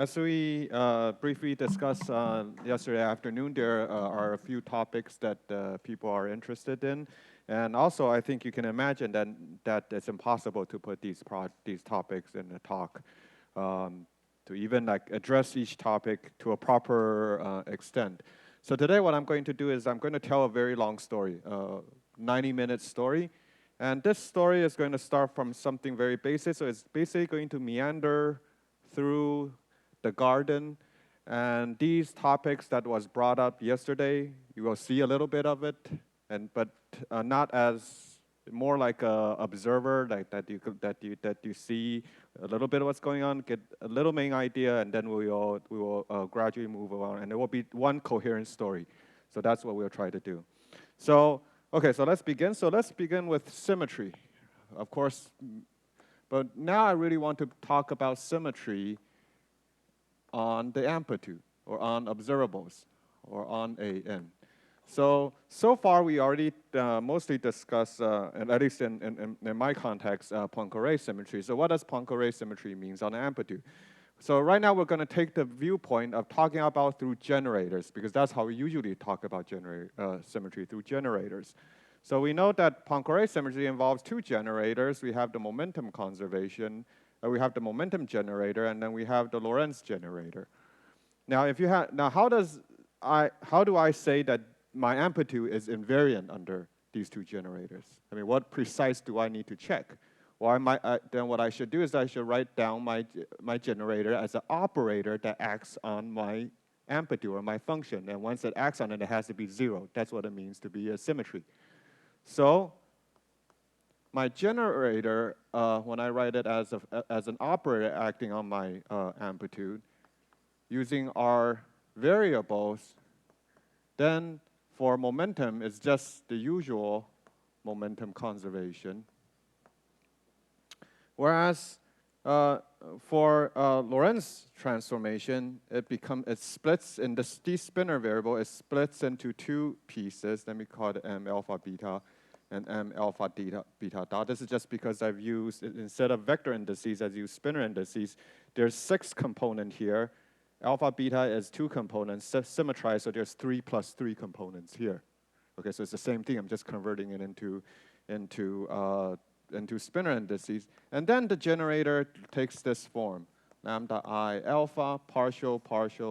As we briefly discussed yesterday afternoon, there are a few topics that people are interested in. And also, I think you can imagine that it's impossible to put these topics in a talk, to even like address each topic to a proper extent. So today what I'm going to do is I'm going to tell a very long story, 90-minute story. And this story is going to start from something very basic. So it's basically going to meander through the garden, and these topics that was brought up yesterday, you will see a little bit of it, but not as more like a observer, like that you see a little bit of what's going on, get a little main idea, and then we will gradually move along, and there will be one coherent story. So that's what we'll try to do. So okay, so let's begin. So let's begin with symmetry, of course. But now I really want to talk about symmetry on the amplitude, or on observables, or on AN. So far we already mostly discussed, and at least in my context, Poincare symmetry. So what does Poincare symmetry means on amplitude? So right now we're going to take the viewpoint of talking about through generators, because that's how we usually talk about symmetry, through generators. So we know that Poincare symmetry involves two generators. We have the momentum conservation, we have the momentum generator, and then we have the Lorentz generator. Now, how do I say that my amplitude is invariant under these two generators? I mean, what precise do I need to check? Well, then what I should do is I should write down my generator as an operator that acts on my amplitude or my function. And once it acts on it, it has to be 0. That's what it means to be a symmetry. So my generator, when I write it as an operator acting on my amplitude, using our variables, then for momentum, it's just the usual momentum conservation. Whereas for Lorentz transformation, it splits in the spinor variable. It splits into two pieces. Let me call it M alpha beta and M alpha beta dot. This is just because I've used, instead of vector indices, I've used spinor indices. There's 6 components here. Alpha beta is 2 components, symmetrized, so there's 3 plus 3 components here. Okay, so it's the same thing. I'm just converting it into spinor indices. And then the generator takes this form, lambda I alpha, partial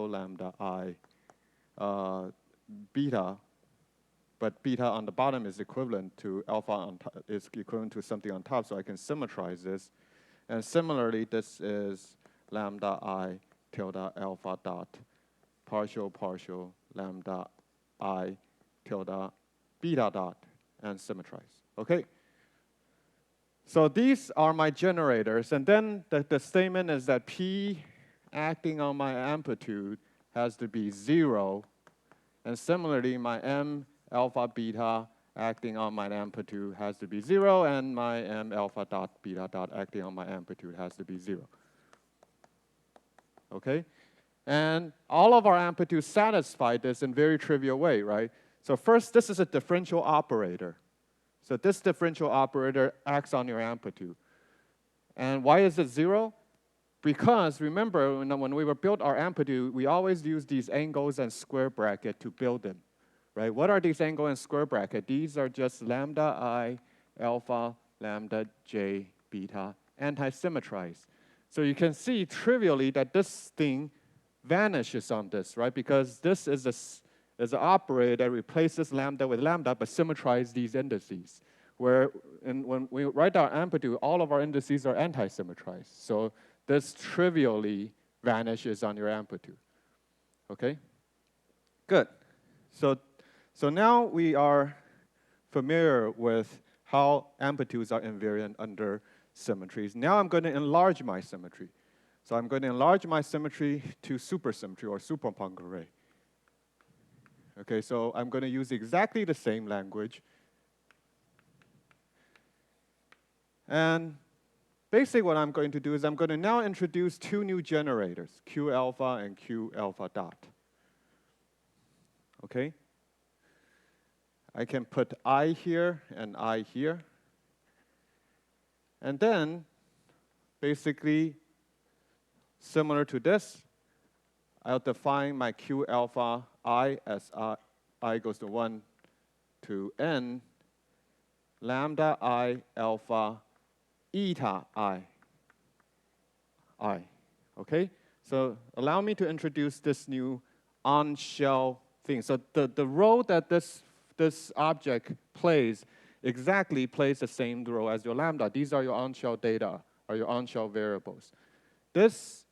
lambda I beta. But beta on the bottom is equivalent to alpha on top, is equivalent to something on top, so I can symmetrize this. And similarly, this is lambda I tilde alpha dot, partial lambda I tilde beta dot, and symmetrize. Okay? So these are my generators, and then the statement is that P acting on my amplitude has to be 0, and similarly my M alpha beta acting on my amplitude has to be 0, and my M alpha dot beta dot acting on my amplitude has to be 0. Okay? And all of our amplitudes satisfy this in a very trivial way, right? So first, this is a differential operator. So this differential operator acts on your amplitude. And why is it 0? Because remember, when we built our amplitude, we always use these angles and square bracket to build them. Right? What are these angle and square bracket? These are just lambda I, alpha, lambda j, beta, anti-symmetrized. So you can see trivially that this thing vanishes on this, right? Because this is an operator that replaces lambda with lambda, but symmetrizes these indices. When we write our amplitude, all of our indices are anti-symmetrized. So this trivially vanishes on your amplitude. Okay? Good. So now we are familiar with how amplitudes are invariant under symmetries. Now I'm going to enlarge my symmetry. So I'm going to enlarge my symmetry to supersymmetry or super Poincare. Okay, so I'm going to use exactly the same language. And basically what I'm going to do is I'm going to now introduce 2 new generators, Q alpha and Q alpha dot. Okay? I can put I here and I here. And then, basically, similar to this, I'll define my Q alpha I as I goes to 1 to n, lambda I alpha eta I. Okay? So allow me to introduce this new on-shell thing. So the role that this object plays exactly plays the same role as your lambda. These are your on-shell data, or your on-shell variables. This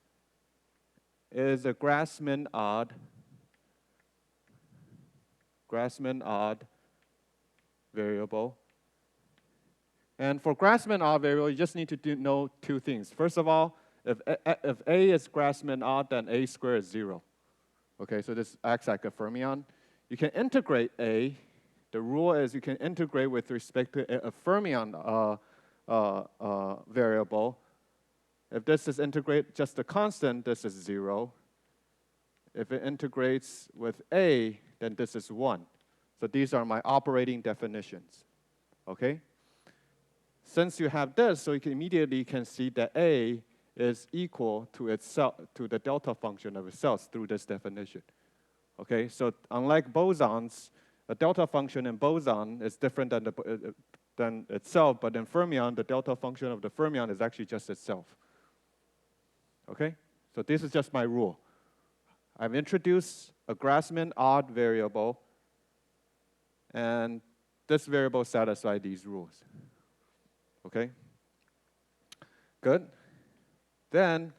is a Grassmann-Odd variable. And for Grassmann-Odd variable, you just need to know two things. First of all, if A is Grassmann-Odd, then A squared is 0. Okay, so this acts like a fermion. You can integrate A. The rule is you can integrate with respect to a fermion variable. If this is integrate just a constant, this is 0. If it integrates with A, then this is 1. So these are my operating definitions. Okay? Since you have this, so you can immediately see that A is equal to itself, to the delta function of itself through this definition. Okay, so unlike bosons, a delta function in boson is different than itself, but in fermion, the delta function of the fermion is actually just itself. Okay, so this is just my rule. I've introduced a Grassmann-Odd variable, and this variable satisfies these rules. Okay, good. Then,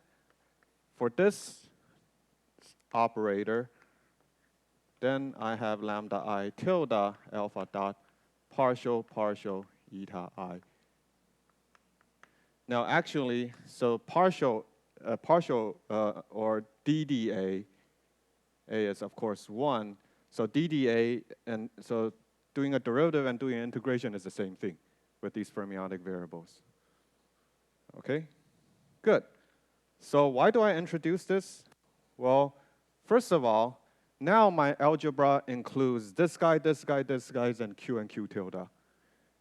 for this operator, then I have lambda I tilde alpha dot partial eta I. Now, actually, so partial or DDA, A is of course 1. So DDA, and so doing a derivative and doing an integration is the same thing with these fermionic variables. Okay, good. So why do I introduce this? Well, first of all, now my algebra includes this guy, and Q tilde.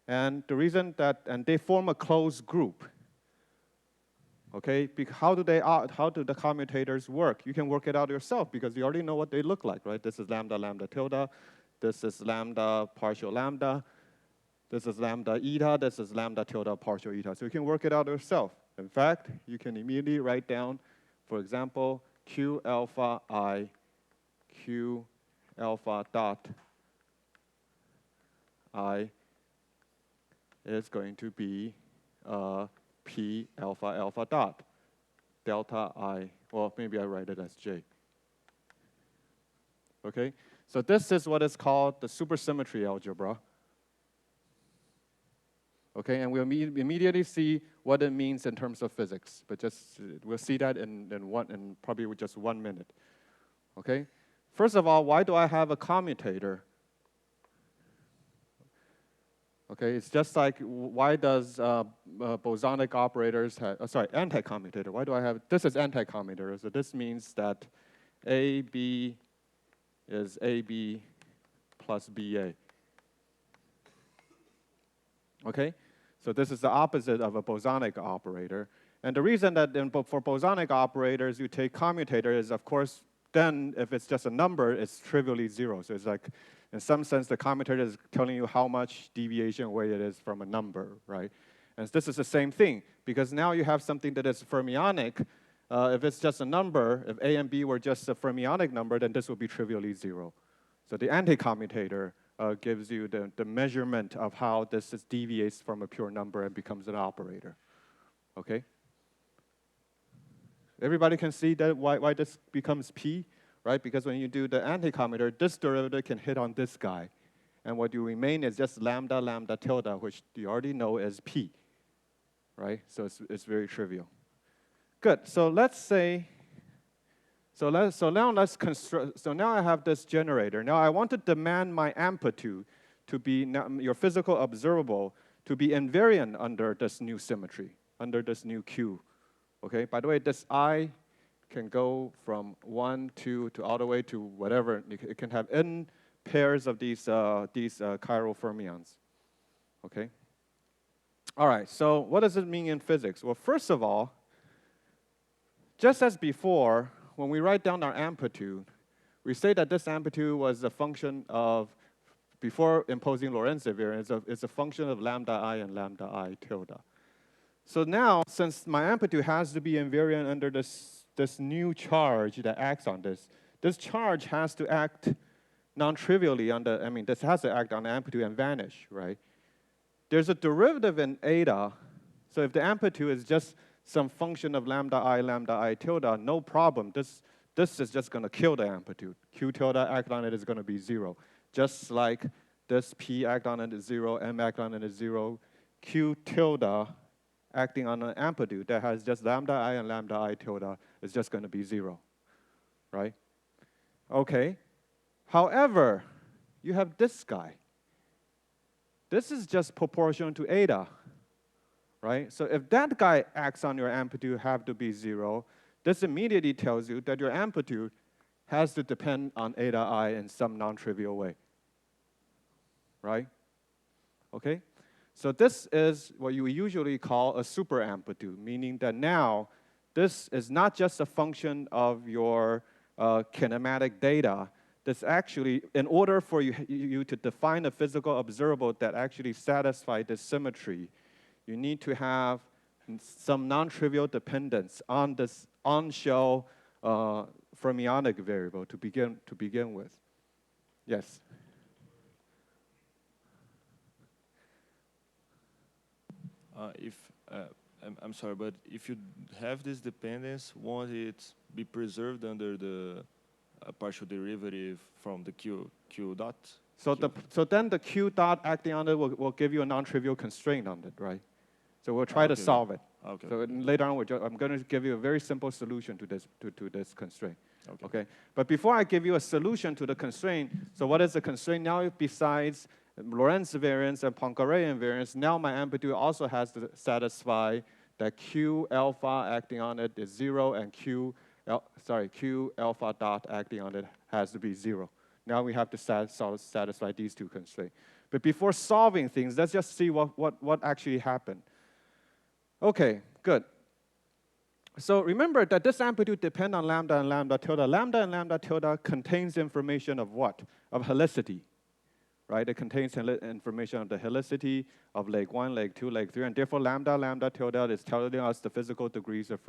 And the reason that, and they form a closed group. Okay, how do the commutators work? You can work it out yourself because you already know what they look like, right? This is lambda tilde, this is lambda partial lambda, this is lambda eta, this is lambda tilde partial eta. So you can work it out yourself. In fact, you can immediately write down, for example, Q alpha I, Q alpha dot I is going to be P alpha dot delta I, well, maybe I write it as J. Okay, so this is what is called the supersymmetry algebra. Okay, and we'll immediately see what it means in terms of physics, but just we'll see that in probably just 1 minute. Okay, first of all, why do I have a commutator? Okay, it's just like why does bosonic operators have, anti-commutator? Why do I have, this is anti-commutator, so this means that AB is AB plus BA. Okay, so this is the opposite of a bosonic operator. And the reason that for bosonic operators you take commutator is, of course, then if it's just a number, it's trivially 0. So it's like, in some sense, the commutator is telling you how much deviation away it is from a number, right? And this is the same thing, because now you have something that is fermionic. If it's just a number, if A and B were just a fermionic number, then this would be trivially 0. So the anti-commutator gives you the measurement of how this deviates from a pure number and becomes an operator. Okay? Everybody can see that why this becomes P, right? Because when you do the anti-commutator, this derivative can hit on this guy. And what you remain is just lambda tilde, which you already know as P, right? So it's very trivial. Good, so let's say, so now I have this generator. Now I want to demand my amplitude to be, your physical observable, to be invariant under this new symmetry, under this new Q. Okay, by the way, this I can go from 1, 2, to all the way to whatever. It can have n pairs of these chiral fermions. Okay. All right, so what does it mean in physics? Well, first of all, just as before, when we write down our amplitude, we say that this amplitude was a function of, before imposing Lorentz invariance, it's a function of lambda I and lambda I tilde. So now, since my amplitude has to be invariant under this new charge that acts on this charge has to act non-trivially on the, this has to act on the amplitude and vanish, right? There's a derivative in eta, so if the amplitude is just some function of lambda I tilde, no problem. This is just going to kill the amplitude. Q tilde act on it is going to be 0. Just like this P act on it is 0, M act on it is 0, Q tilde acting on an amplitude that has just lambda I and lambda I tilde is just going to be 0, right? Okay. However, you have this guy. This is just proportional to eta, right? So if that guy acts on your amplitude have to be 0, this immediately tells you that your amplitude has to depend on eta I in some non-trivial way, right? Okay? So this is what you usually call a super amplitude, meaning that now this is not just a function of your kinematic data. This actually, in order for you to define a physical observable that actually satisfies this symmetry, you need to have some non-trivial dependence on this on-shell fermionic variable to begin with. Yes? I'm sorry, but if you have this dependence, won't it be preserved under the partial derivative from the Q dot? So then the Q dot acting on it will give you a non-trivial constraint on it, right? So we'll try to solve it. Okay. So later on, I'm going to give you a very simple solution to this constraint. Okay. But before I give you a solution to the constraint, so what is the constraint now besides Lorentz invariance and Poincare invariance? Now my amplitude also has to satisfy that Q alpha acting on it is 0 and Q alpha dot acting on it has to be 0. Now we have to satisfy these two constraints. But before solving things, let's just see what actually happened. Okay, good. So remember that this amplitude depends on lambda and lambda tilde. Lambda and lambda tilde contains information of what? Of helicity, right? It contains information of the helicity of leg 1, leg 2, leg 3, and therefore lambda tilde is telling us the physical degrees of,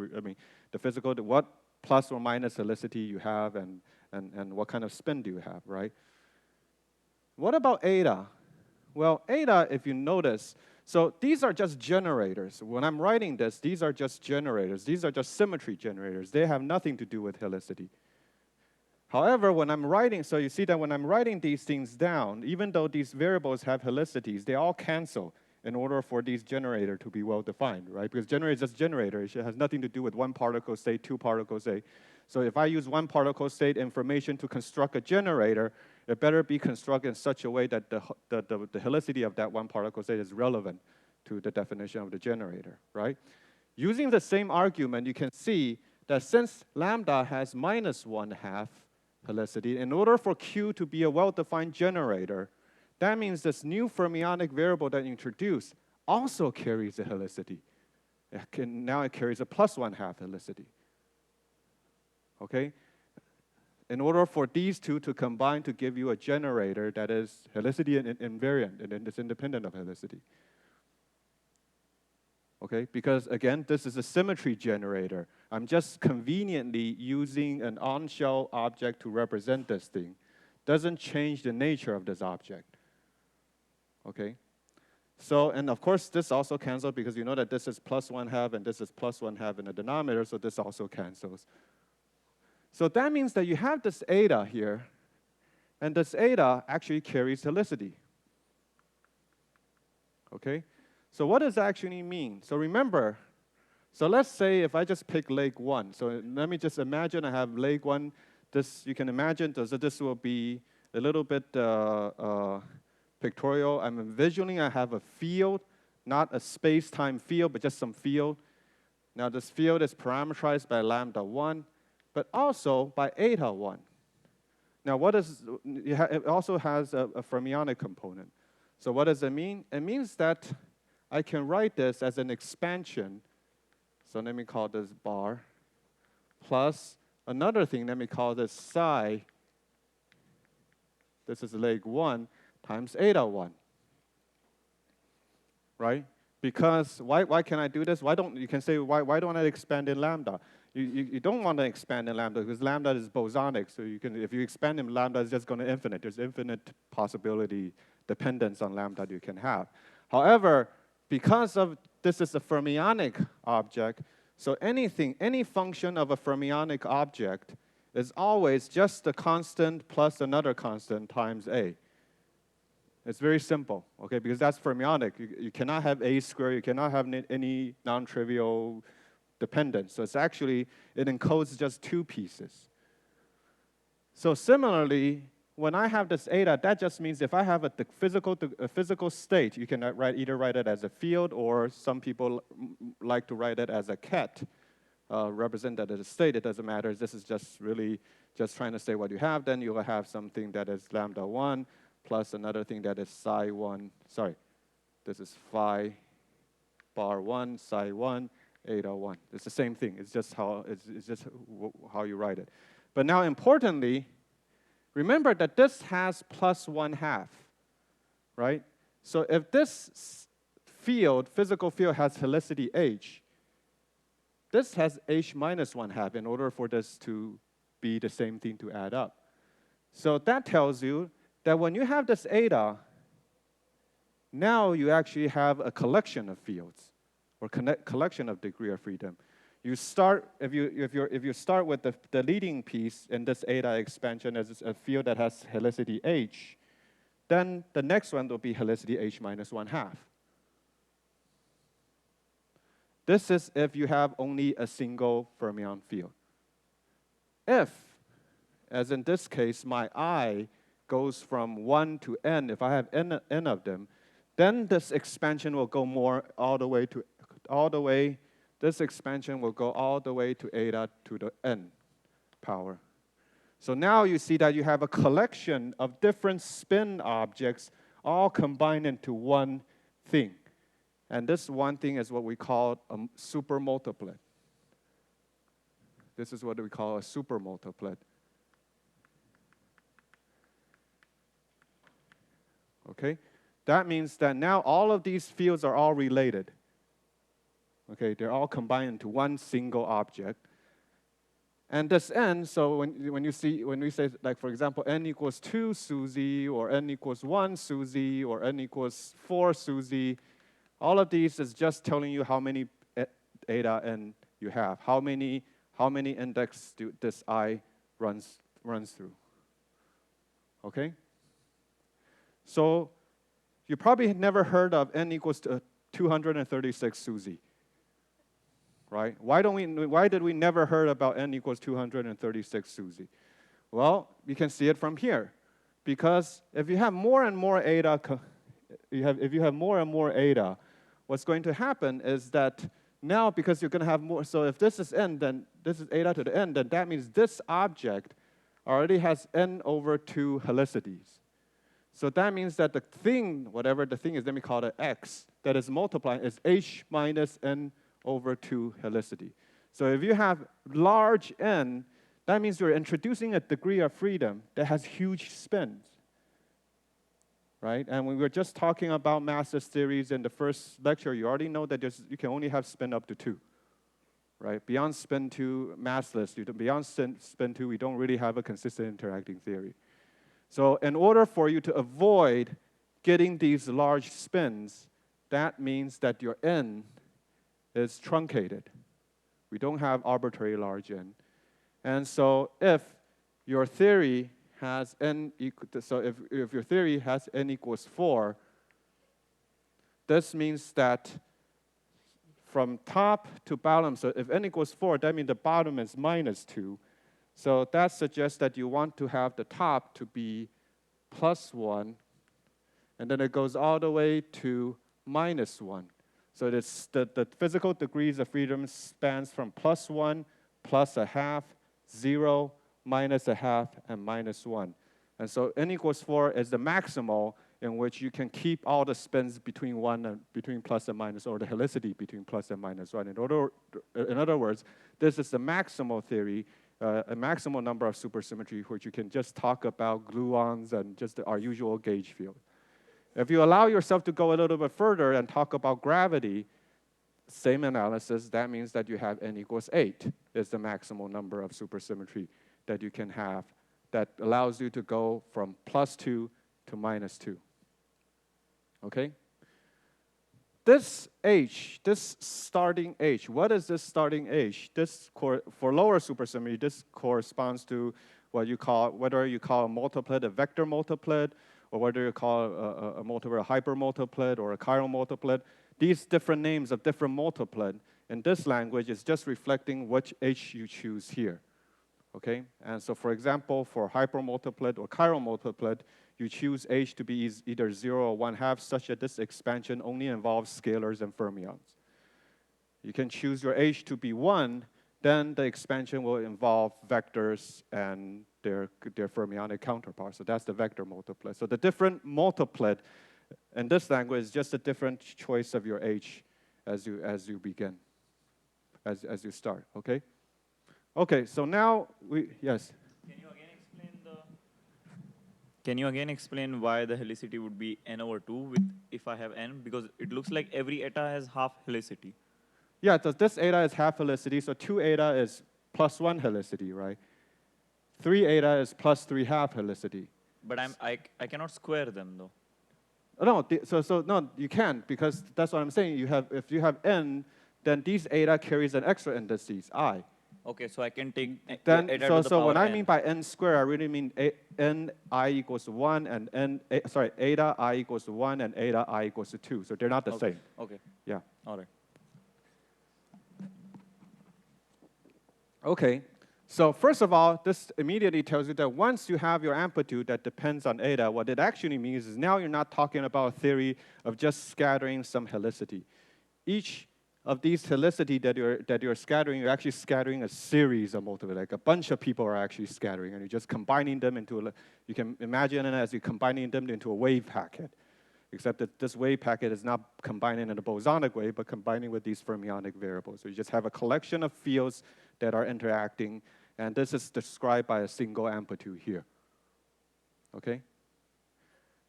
what plus or minus helicity you have and what kind of spin do you have, right? What about eta? Well, eta, if you notice, so these are just generators. When I'm writing this, these are just generators. These are just symmetry generators. They have nothing to do with helicity. However, when I'm writing, so you see that when I'm writing these things down, even though these variables have helicities, they all cancel in order for these generators to be well defined, right? Because generator is just generator. It has nothing to do with one particle state, two particle state. So if I use one particle state information to construct a generator, it better be constructed in such a way that the helicity of that one particle state is relevant to the definition of the generator, right? Using the same argument, you can see that since lambda has -1/2 helicity, in order for Q to be a well-defined generator, that means this new fermionic variable that you introduced also carries a helicity. Now it carries a +1/2 helicity. Okay? In order for these two to combine to give you a generator that is helicity invariant and is independent of helicity. Okay? Because again, this is a symmetry generator. I'm just conveniently using an on-shell object to represent this thing. Doesn't change the nature of this object. Okay? So, and of course, this also cancels because you know that this is +1/2 and this is +1/2 in the denominator, so this also cancels. So that means that you have this eta here, and this eta actually carries helicity. Okay? So what does that actually mean? So remember, so let's say if I just pick leg 1. So let me just imagine I have leg 1. This, you can imagine, so this will be a little bit pictorial. I'm envisioning I have a field, not a space-time field, but just some field. Now this field is parameterized by lambda 1, but also by eta 1. Now what is, it also has a fermionic component. So what does it mean? It means that I can write this as an expansion. So let me call this bar plus another thing, let me call this psi, this is leg 1, times eta 1, right? Because why can I do this? You can say, why don't I expand in lambda? You don't want to expand in lambda because lambda is bosonic. So if you expand in lambda, it's just going to infinite. There's infinite possibility dependence on lambda you can have. However, because of this is a fermionic object, so any function of a fermionic object is always just a constant plus another constant times a. It's very simple, okay, because that's fermionic. You cannot have a squared, you cannot have any non-trivial dependence. So it encodes just two pieces. So similarly, when I have this eta, that just means if I have a physical state, you can either write it as a field, or some people like to write it as a ket, represent that as a state. It doesn't matter. This is just really just trying to say what you have. Then you will have something that is lambda 1 plus another thing that is psi 1. Sorry, this is phi bar 1, psi 1, eta 1. It's the same thing. It's just how you write it. But now importantly, remember that this has plus 1/2, right? So if this physical field has helicity h, this has h minus 1/2 in order for this to be the same thing to add up. So that tells you that when you have this eta, now you actually have a collection of fields, or collection of degree of freedom. You start, if you start with the leading piece in this eta expansion as a field that has helicity h, then the next one will be helicity h minus 1/2. This is if you have only a single fermion field. If, as in this case, my I goes from 1 to n, if I have n of them, then this expansion will go this expansion will go all the way to eta to the n power. So now you see that you have a collection of different spin objects all combined into one thing. And this one thing is what we call a supermultiplet. This is what we call a supermultiplet. Okay? That means that now all of these fields are all related. Okay, they're all combined into one single object. And this n, so when we say, like, for example, n equals 2 Suzy, or n equals 1 Suzy, or n equals 4 Suzy, all of these is just telling you how many eta n you have, how many index this I runs through. Okay? So you probably had never heard of n equals 236 Suzy, right? Why did we never heard about n equals 236 Suzy? Well, you can see it from here, because if you have more and more eta, what's going to happen is that now, because you're going to have more, so if this is n, then this is eta to the n, then that means this object already has n over 2 helicities. So that means that the thing, whatever the thing is, let me call it x, that is multiplying is h minus n over 2 helicity. So if you have large n, that means you're introducing a degree of freedom that has huge spins, right? And when we were just talking about massless theories in the first lecture, you already know that you can only have spin up to 2, right? Beyond spin 2, massless. Beyond spin 2, we don't really have a consistent interacting theory. So in order for you to avoid getting these large spins, that means that your n is truncated. We don't have arbitrary large n. And so if your theory has n equal, so if your theory has n equals 4, this means that from top to bottom, so if n equals 4, that means the bottom is minus 2. So that suggests that you want to have the top to be plus 1, and then it goes all the way to minus 1. So the physical degrees of freedom spans from plus 1, plus 1/2, 0, minus 1/2, and minus 1. And so n equals 4 is the maximal in which you can keep all the spins between plus and minus, or the helicity between plus and minus 1. In other words, this is the maximal theory a maximal number of supersymmetry, which you can just talk about gluons and just our usual gauge field. If you allow yourself to go a little bit further and talk about gravity, same analysis, that means that you have n equals 8 is the maximal number of supersymmetry that you can have that allows you to go from +2 to -2. Okay? This H, this starting H, what is this starting H? This for lower supersymmetry, this corresponds to what you call, whether you call a multiplet a vector multiplet, or whether you call a multiplet a hypermultiplet or a chiral multiplet. These different names of different multiplet in this language is just reflecting which H you choose here. Okay? And so for example, for hypermultiplet or chiral multiplet, you choose H to be either 0 or 1/2, such that this expansion only involves scalars and fermions. You can choose your H to be 1, then the expansion will involve vectors and their fermionic counterparts. So that's the vector multiplet. So the different multiplet in this language is just a different choice of your H as you begin, as you start, okay? Okay, so now yes? Can you again explain why the helicity would be n/2 if I have n? Because it looks like every eta has half helicity. Yeah, so this eta is half helicity, so 2 eta is +1 helicity, right? 3 eta is +3/2 helicity. But I cannot square them though. No, no, you can't, because that's what I'm saying. If you have n, then these eta carries an extra indices, I. Okay, so I can take Then, eta to the so power when I n. mean by n squared, I really mean n I equals 1 and eta I equals 1 and eta I equals 2. So they're not the same. Okay. Yeah. All right. Okay. So first of all, this immediately tells you that once you have your amplitude that depends on eta, what it actually means is now you're not talking about a theory of just scattering some helicity. Each of these helicity that you're scattering, you're actually scattering a series of multiple, like a bunch of people are actually scattering, and you're just combining them into you can imagine it as you're combining them into a wave packet, except that this wave packet is not combining in a bosonic way, but combining with these fermionic variables. So you just have a collection of fields that are interacting, and this is described by a single amplitude here. Okay?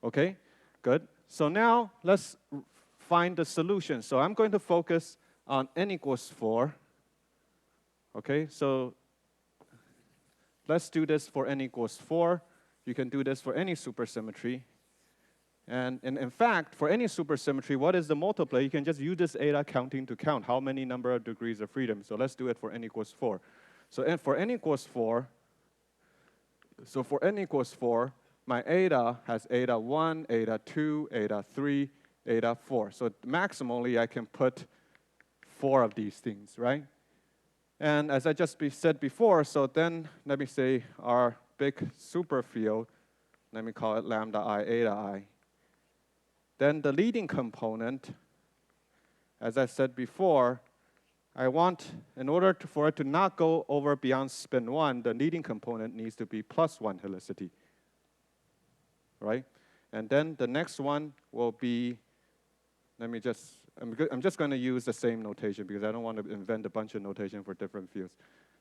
Okay, good. So now let's find the solution. So I'm going to focus on n equals 4. Okay, so let's do this for n equals 4. You can do this for any supersymmetry. And in fact, for any supersymmetry, what is the multiplet? You can just use this eta counting to count how many number of degrees of freedom. So let's do it for n equals 4. So for n equals 4, my eta has eta 1, eta 2, eta 3, eta 4. So maximally, I can put 4 of these things, right? And as I just said before, so then let me say our big superfield, let me call it lambda I, eta I. Then the leading component, as I said before, I want, in order for it to not go over beyond spin 1, the leading component needs to be +1 helicity, right? And then the next one will be, I'm just going to use the same notation because I don't want to invent a bunch of notation for different fields.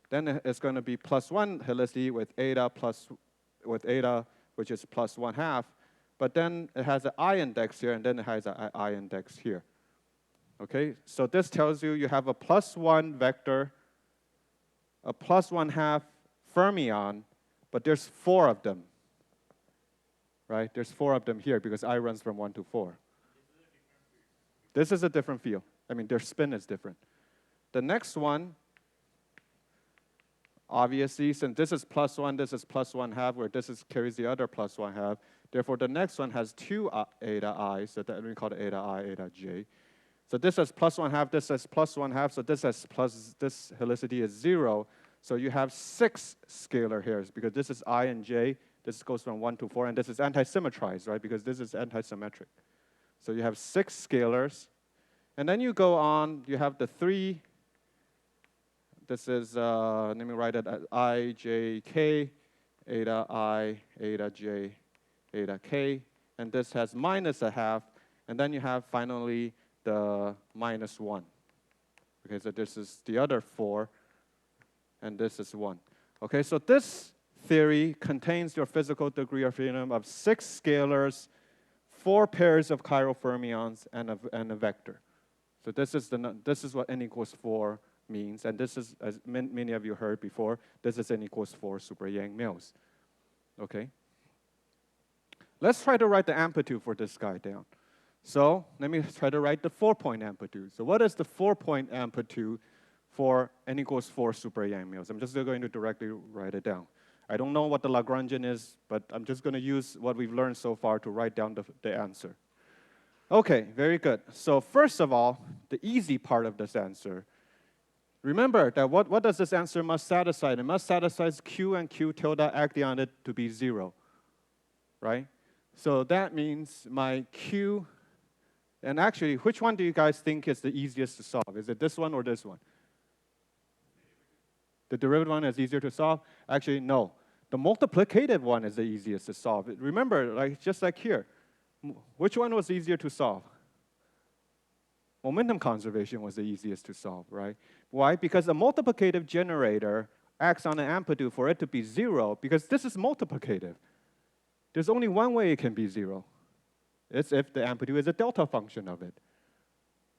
Then it's going to be +1 helicity with eta, which is +1/2. But then it has an I index here, and then it has an I index here. Okay, so this tells you have a +1 vector, a +1/2 fermion, but there's 4 of them. Right? There's 4 of them here because I runs from 1 to 4. This is a different field. I mean, their spin is different. The next one, obviously, since this is +1, this is +1/2, where this carries the other +1/2. Therefore, the next one has 2 eta I, so that we call it eta I, eta j. So this has +1/2, this has +1/2, so this helicity is 0. So you have 6 scalar hairs because this is I and j. This goes from 1 to 4, and this is anti-symmetrized, right? Because this is anti-symmetric. So you have 6 scalars. And then you go on, you have the 3. This is, let me write it as I, j, k, eta I, eta j, eta k. And this has -1/2. And then you have finally the -1. Okay, so this is the other 4, and this is 1. Okay, so this theory contains your physical degree of freedom of 6 scalars, 4 pairs of chiral fermions, and a vector. So this is what n equals 4 means, and this is, as many of you heard before, this is n equals 4 super Yang mills. Okay? Let's try to write the amplitude for this guy down. So let me try to write the 4-point amplitude. So what is the 4-point amplitude for n equals 4 super Yang mills? I'm just going to directly write it down. I don't know what the Lagrangian is, but I'm just going to use what we've learned so far to write down the answer. Okay, very good. So first of all, the easy part of this answer. Remember that what does this answer must satisfy? It must satisfy Q and Q tilde acting on it to be 0, right? So that means my Q, and actually, which one do you guys think is the easiest to solve? Is it this one or this one? The derivative one is easier to solve? Actually, no. The multiplicative one is the easiest to solve. Remember, just like here, which one was easier to solve? Momentum conservation was the easiest to solve, right? Why? Because a multiplicative generator acts on an amplitude for it to be 0, because this is multiplicative. There's only one way it can be 0. It's if the amplitude is a delta function of it,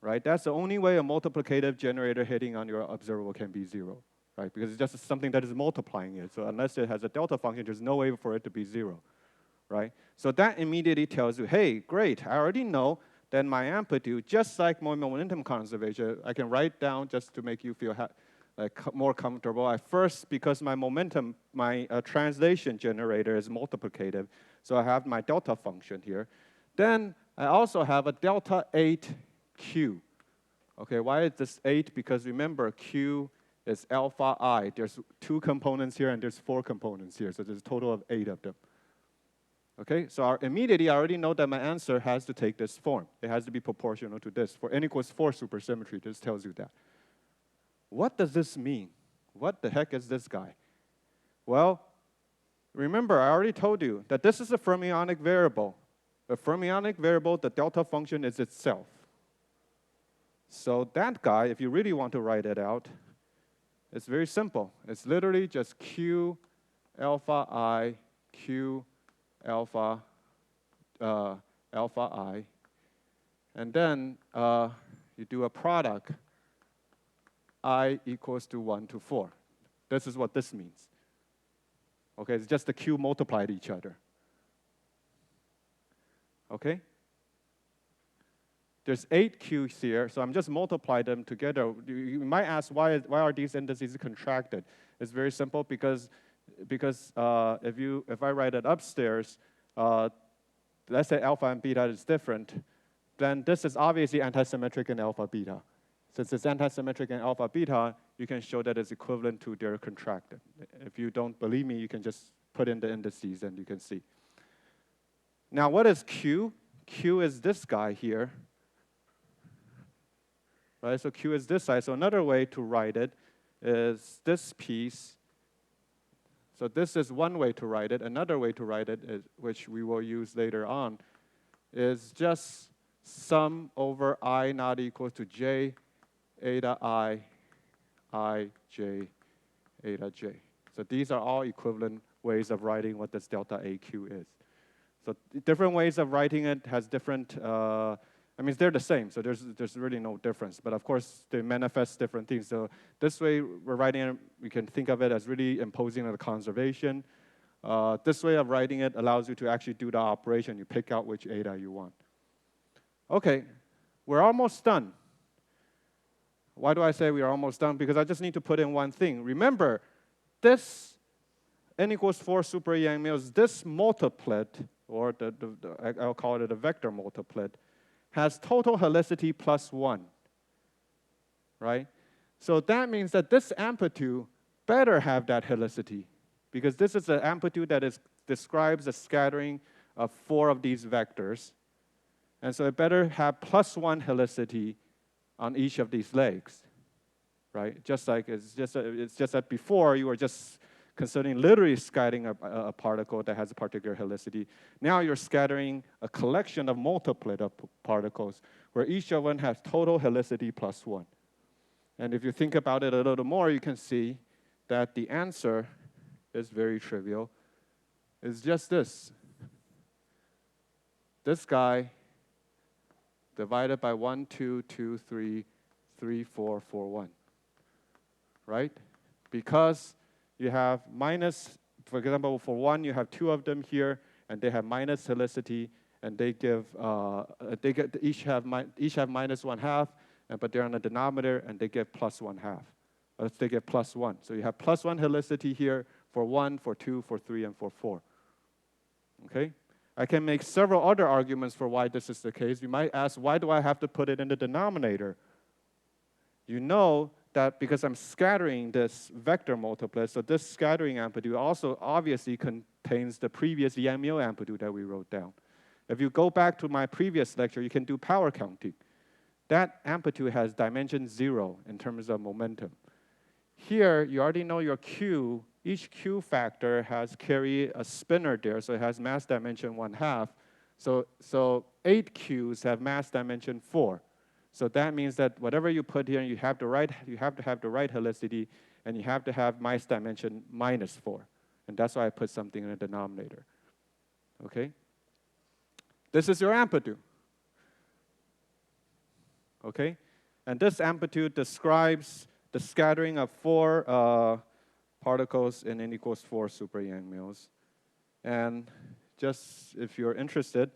right? That's the only way a multiplicative generator hitting on your observable can be 0, right? Because it's just something that is multiplying it. So unless it has a delta function, there's no way for it to be 0, right? So that immediately tells you, hey, great, I already know that my amplitude, just like my momentum conservation, I can write down just to make you feel more comfortable. I first, because my momentum, my translation generator is multiplicative, so I have my delta function here. Then I also have a delta 8Q. Okay, why is this 8? Because remember, Q is alpha I. There's 2 components here, and there's 4 components here, so there's a total of 8 of them. Okay, so immediately I already know that my answer has to take this form. It has to be proportional to this. For n equals 4 supersymmetry, this tells you that. What does this mean? What the heck is this guy? Well, remember, I already told you that this is a fermionic variable. A fermionic variable, the delta function is itself. So that guy, if you really want to write it out, it's very simple. It's literally just Q alpha I, Q alpha I, and then you do a product I equals to 1 to 4. This is what this means. Okay, it's just the Q multiplied each other. Okay? There's 8 Q's here, so I'm just multiplying them together. You might ask, why are these indices contracted? It's very simple, because if I write it upstairs, let's say alpha and beta is different, then this is obviously antisymmetric in alpha beta. Since it's antisymmetric in alpha beta, you can show that it's equivalent to their contracted. If you don't believe me, you can just put in the indices and you can see. Now, what is Q? Q is this guy here. Right, so Q is this side. So another way to write it is this piece. So this is one way to write it. Another way to write it, which we will use later on, is just sum over I not equal to J, eta I, J, eta J. So these are all equivalent ways of writing what this delta AQ is. So different ways of writing it has different, I mean, they're the same, so there's really no difference. But of course, they manifest different things. So this way, we're writing it, we can think of it as really imposing on the conservation. This way of writing it allows you to actually do the operation. You pick out which eta you want. Okay, we're almost done. Why do I say we are almost done? Because I just need to put in one thing. Remember, this n equals 4 super Yang mills, this multiplet, or I'll call it a vector multiplet, has total helicity plus 1, right? So that means that this amplitude better have that helicity, because this is an amplitude that describes the scattering of 4 of these vectors. And so it better have plus 1 helicity on each of these legs, right? Just like it's just that before you were just considering literally scattering a particle that has a particular helicity. Now you're scattering a collection of multiplet of particles where each of them has total helicity plus 1. And if you think about it a little more, you can see that the answer is very trivial. It's just this. This guy divided by 1, 2, 2, 3, 3, 4, 4, 1. Right? Because you have minus, for example, for 1, you have 2 of them here, and they have minus helicity, and they give, each have minus 1/2, but they're on the denominator, and they give plus 1/2. They get plus 1. So you have plus 1 helicity here for 1, for 2, for 3, and for 4. Okay? I can make several other arguments for why this is the case. You might ask, why do I have to put it in the denominator? You know that because I'm scattering this vector multiplet, so this scattering amplitude also obviously contains the previous EMU amplitude that we wrote down. If you go back to my previous lecture, you can do power counting. That amplitude has dimension 0 in terms of momentum. Here, you already know your Q. Each Q factor has carry a spinner there, so it has mass dimension 1/2. So 8 Qs have mass dimension 4. So that means that whatever you put here, you have to have the right helicity, and you have to have mass dimension -4. And that's why I put something in the denominator. Okay? This is your amplitude. Okay? And this amplitude describes the scattering of 4 particles in n equals 4 super Yang mills. And just if you're interested,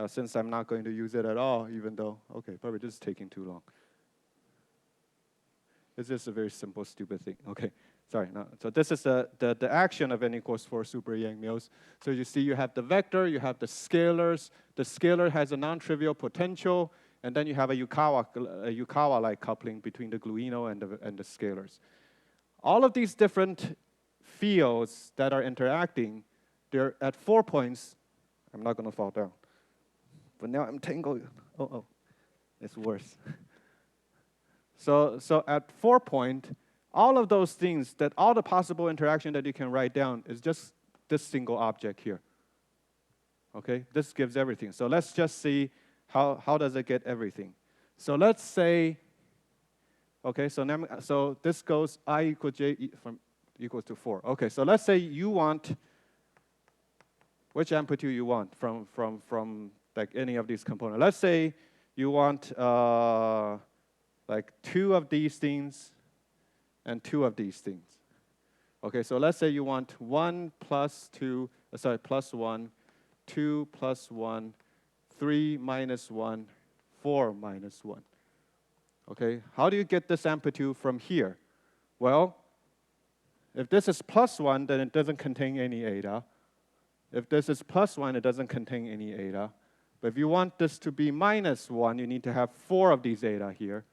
since I'm not going to use it at all, even though, okay, probably this is taking too long. It's just a very simple, stupid thing. Okay, sorry. No. So this is the action of n equals 4 super Yang mills. So you see you have the vector, you have the scalars. The scalar has a non-trivial potential, and then you have a Yukawa-like coupling between the gluino and the scalars. All of these different fields that are interacting, they're at 4 points. I'm not going to fall down. But now I'm tangled. Oh, it's worse. So at 4 point, all of those things, all the possible interaction that you can write down is just this single object here. Okay, this gives everything. So let's just see how does it get everything. So let's say, okay, so this goes I equals j equals to 4. Okay, so let's say you want, which amplitude you want from like any of these components. Let's say you want like 2 of these things and 2 of these things. Okay, so let's say you want 1 plus 2, plus 1, 2 plus 1, 3 minus 1, 4 minus 1. Okay, how do you get this amplitude from here? Well, if this is plus 1, then it doesn't contain any eta. If this is plus 1, it doesn't contain any eta. But if you want this to be minus 1, you need to have 4 of these eta here.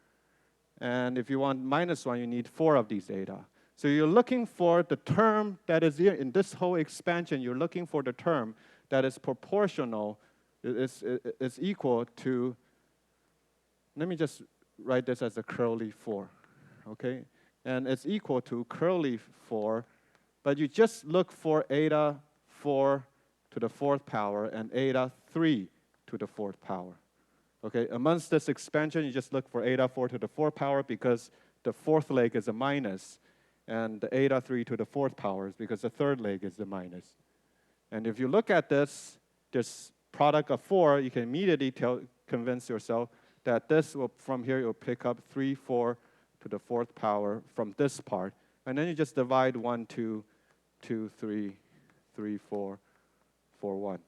And if you want minus 1, you need 4 of these eta. So you're looking for the term that is here in this whole expansion. You're looking for the term that is proportional, is equal to, let me just write this as a curly 4, okay? And it's equal to curly 4, but you just look for eta 4 to the 4th power and eta 3 to the 4th power. Okay, amongst this expansion, you just look for eta 4 to the 4th power because the 4th leg is a minus, and the eta 3 to the 4th power is because the 3rd leg is the minus. And if you look at this product of 4, you can immediately convince yourself that this will, from here, you'll pick up 3, 4 to the 4th power from this part. And then you just divide 1, 2, 2, 3, 3, 4, 4, 1.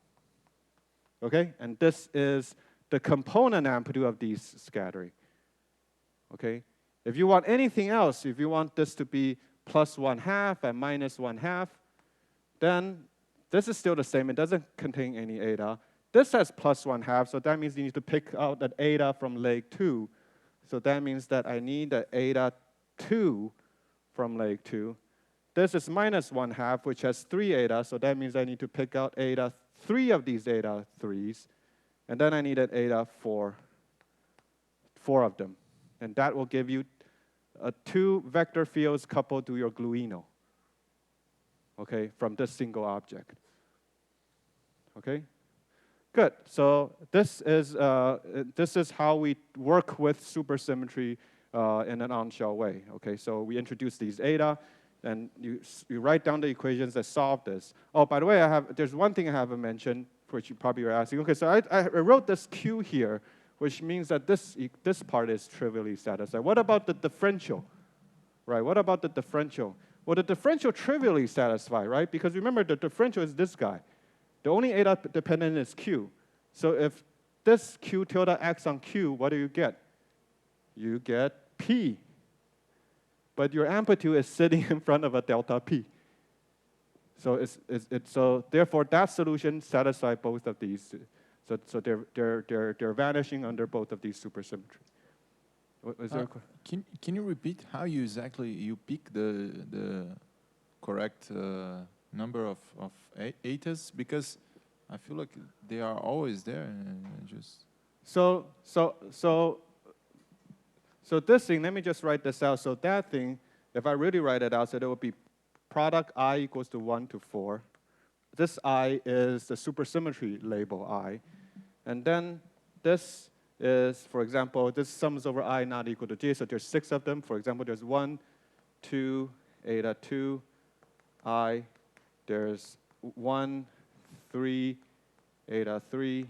Okay, and this is the component amplitude of these scattering. Okay, if you want anything else, if you want this to be plus 1/2 and minus 1/2, then this is still the same. It doesn't contain any eta. This has plus 1/2, so that means you need to pick out that eta from leg 2. So that means that I need the eta 2 from leg 2. This is minus 1/2, which has 3 eta, so that means I need to pick out eta 3 of these eta 3s. And then I need an eta 4 of them. And that will give you 2 vector fields coupled to your gluino, okay, from this single object. Okay? Good. So this is how we work with supersymmetry in an on-shell way. Okay, so we introduce these eta. And you write down the equations that solve this. Oh, by the way, there's one thing I haven't mentioned, which you probably were asking. Okay, so I wrote this Q here, which means that this part is trivially satisfied. What about the differential? Right, what about the differential? Well, the differential trivially satisfied, right? Because remember, the differential is this guy. The only eta dependent is Q. So if this Q tilde acts on Q, what do you get? You get P. But your amplitude is sitting in front of a delta P. So so therefore that solution satisfies both of these. So they're vanishing under both of these supersymmetries. Was there a question? Can you repeat how you exactly pick the correct number of etas? Because I feel like they are always there and just. So this thing, let me just write this out. So that thing, if I really write it out, so it would be product I equals to 1 to 4. This I is the supersymmetry label I. And then this is, for example, this sums over I not equal to J. So there's 6 of them. For example, there's 1, 2, eta 2, I. There's 1, 3, eta 3,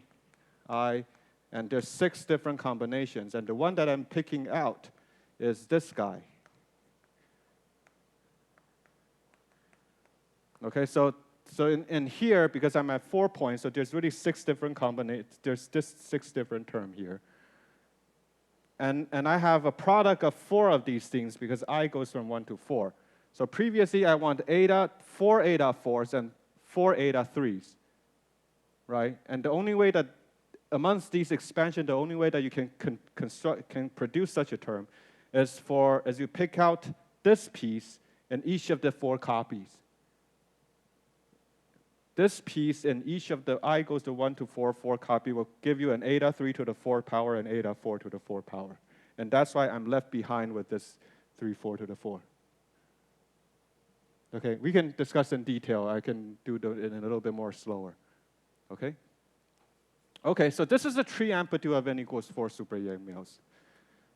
I. And there's 6 different combinations. And the one that I'm picking out is this guy. Okay, so in here, because I'm at 4 points, so there's really 6 different combinations. There's just 6 different terms here. And I have a product of 4 of these things because I goes from 1 to 4. So previously, I want 4 eta 4s and 4 eta 3s, right? And the only way that amongst these expansions, the only way that you can produce such a term is as you pick out this piece in each of the 4 copies. This piece in each of the I goes to 1 to 4 copy will give you an eta 3 to the 4 power and eta 4 to the 4 power. And that's why I'm left behind with this 3, 4 to the 4. Okay, we can discuss in detail. I can do it in a little bit more slower. Okay? Okay, so this is the tree amplitude of n equals 4 super Yang-Mills.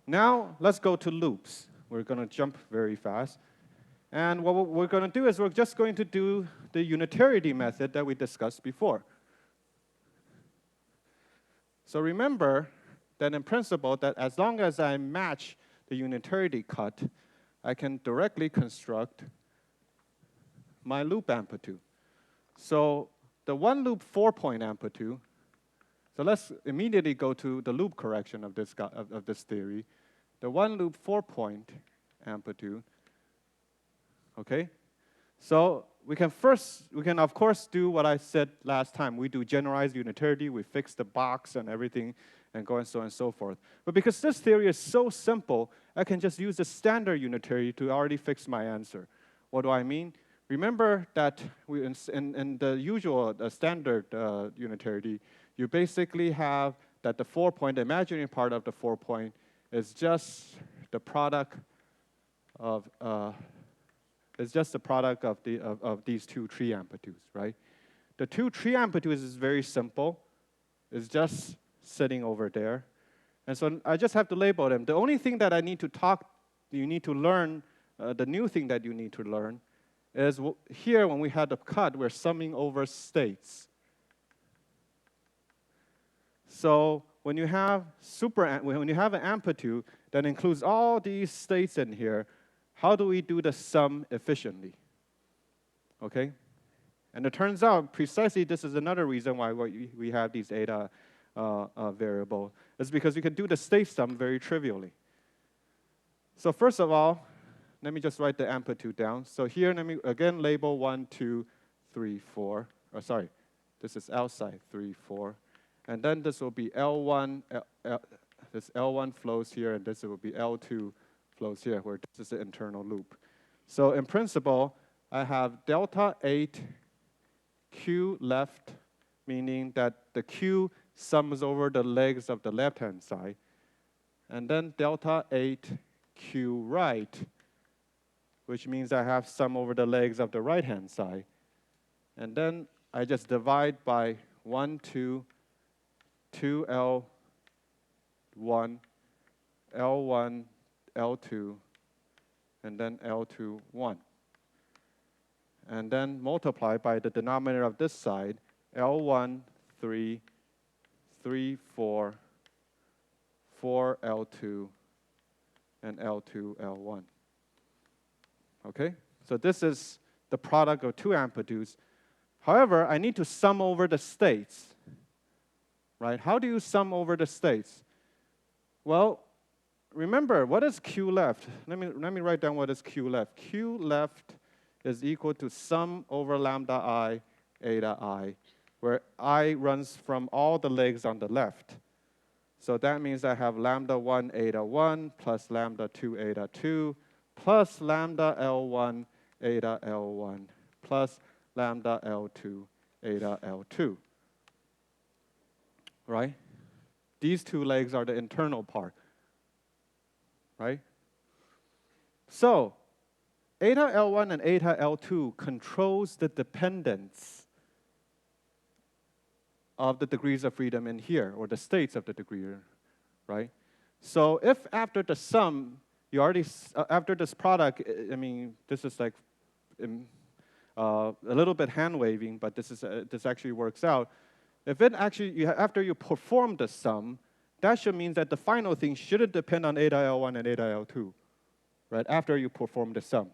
Now, let's go to loops. We're going to jump very fast. And what we're going to do is we're just going to do the unitarity method that we discussed before. So remember that in principle, that as long as I match the unitarity cut, I can directly construct my loop amplitude. So the one loop 4-point amplitude, so let's immediately go to the loop correction of this theory. The one loop 4-point amplitude, okay? So we can of course do what I said last time. We do generalized unitarity, we fix the box and everything, and go and so on and so forth. But because this theory is so simple, I can just use the standard unitarity to already fix my answer. What do I mean? Remember that in the usual standard unitarity, you basically have that the 4-point, the imaginary part of the 4-point is just the product of these 2 tree amplitudes, right? The 2 tree amplitudes is very simple. It's just sitting over there. And so I just have to label them. The only thing that you need to learn, the new thing that you need to learn is here when we had the cut, we're summing over states. So when you have an amplitude that includes all these states in here, how do we do the sum efficiently? Okay? And it turns out precisely this is another reason why we have these eta variable. It's because you can do the state sum very trivially. So first of all, let me just write the amplitude down. So here, let me again label 1, 2, 3, 4. Oh, sorry, this is outside 3, 4. And then this will be L1, this L1 flows here, and this will be L2 flows here, where this is the internal loop. So in principle, I have delta 8 Q left, meaning that the Q sums over the legs of the left-hand side. And then delta 8 Q right, which means I have sum over the legs of the right-hand side. And then I just divide by 1, 2, 2L1, L1, L2, and then L2, 1. and then multiply by the denominator of this side, L1, 3, 3, 4, 4, L2, and L2, L1. Okay? So this is the product of two amplitudes. However, I need to sum over the states. Right? How do you sum over the states? Well, remember, what is Q left? Let me write down what is Q left. Q left is equal to sum over lambda I, eta I, where I runs from all the legs on the left. So that means I have lambda 1, eta 1, plus lambda 2, eta 2, plus lambda L1, eta L1, plus lambda L2, eta L2. Right? These two legs are the internal part. Right? So, eta L1 and eta L2 controls the dependence of the degrees of freedom in here, or the states of the degree, right? So if after the sum, you already, after this product, I mean, this is like a little bit hand-waving, but this actually works out. If it actually, after you perform the sum, that should mean that the final thing shouldn't depend on eta L1 and eta L2, right, after you perform the sum,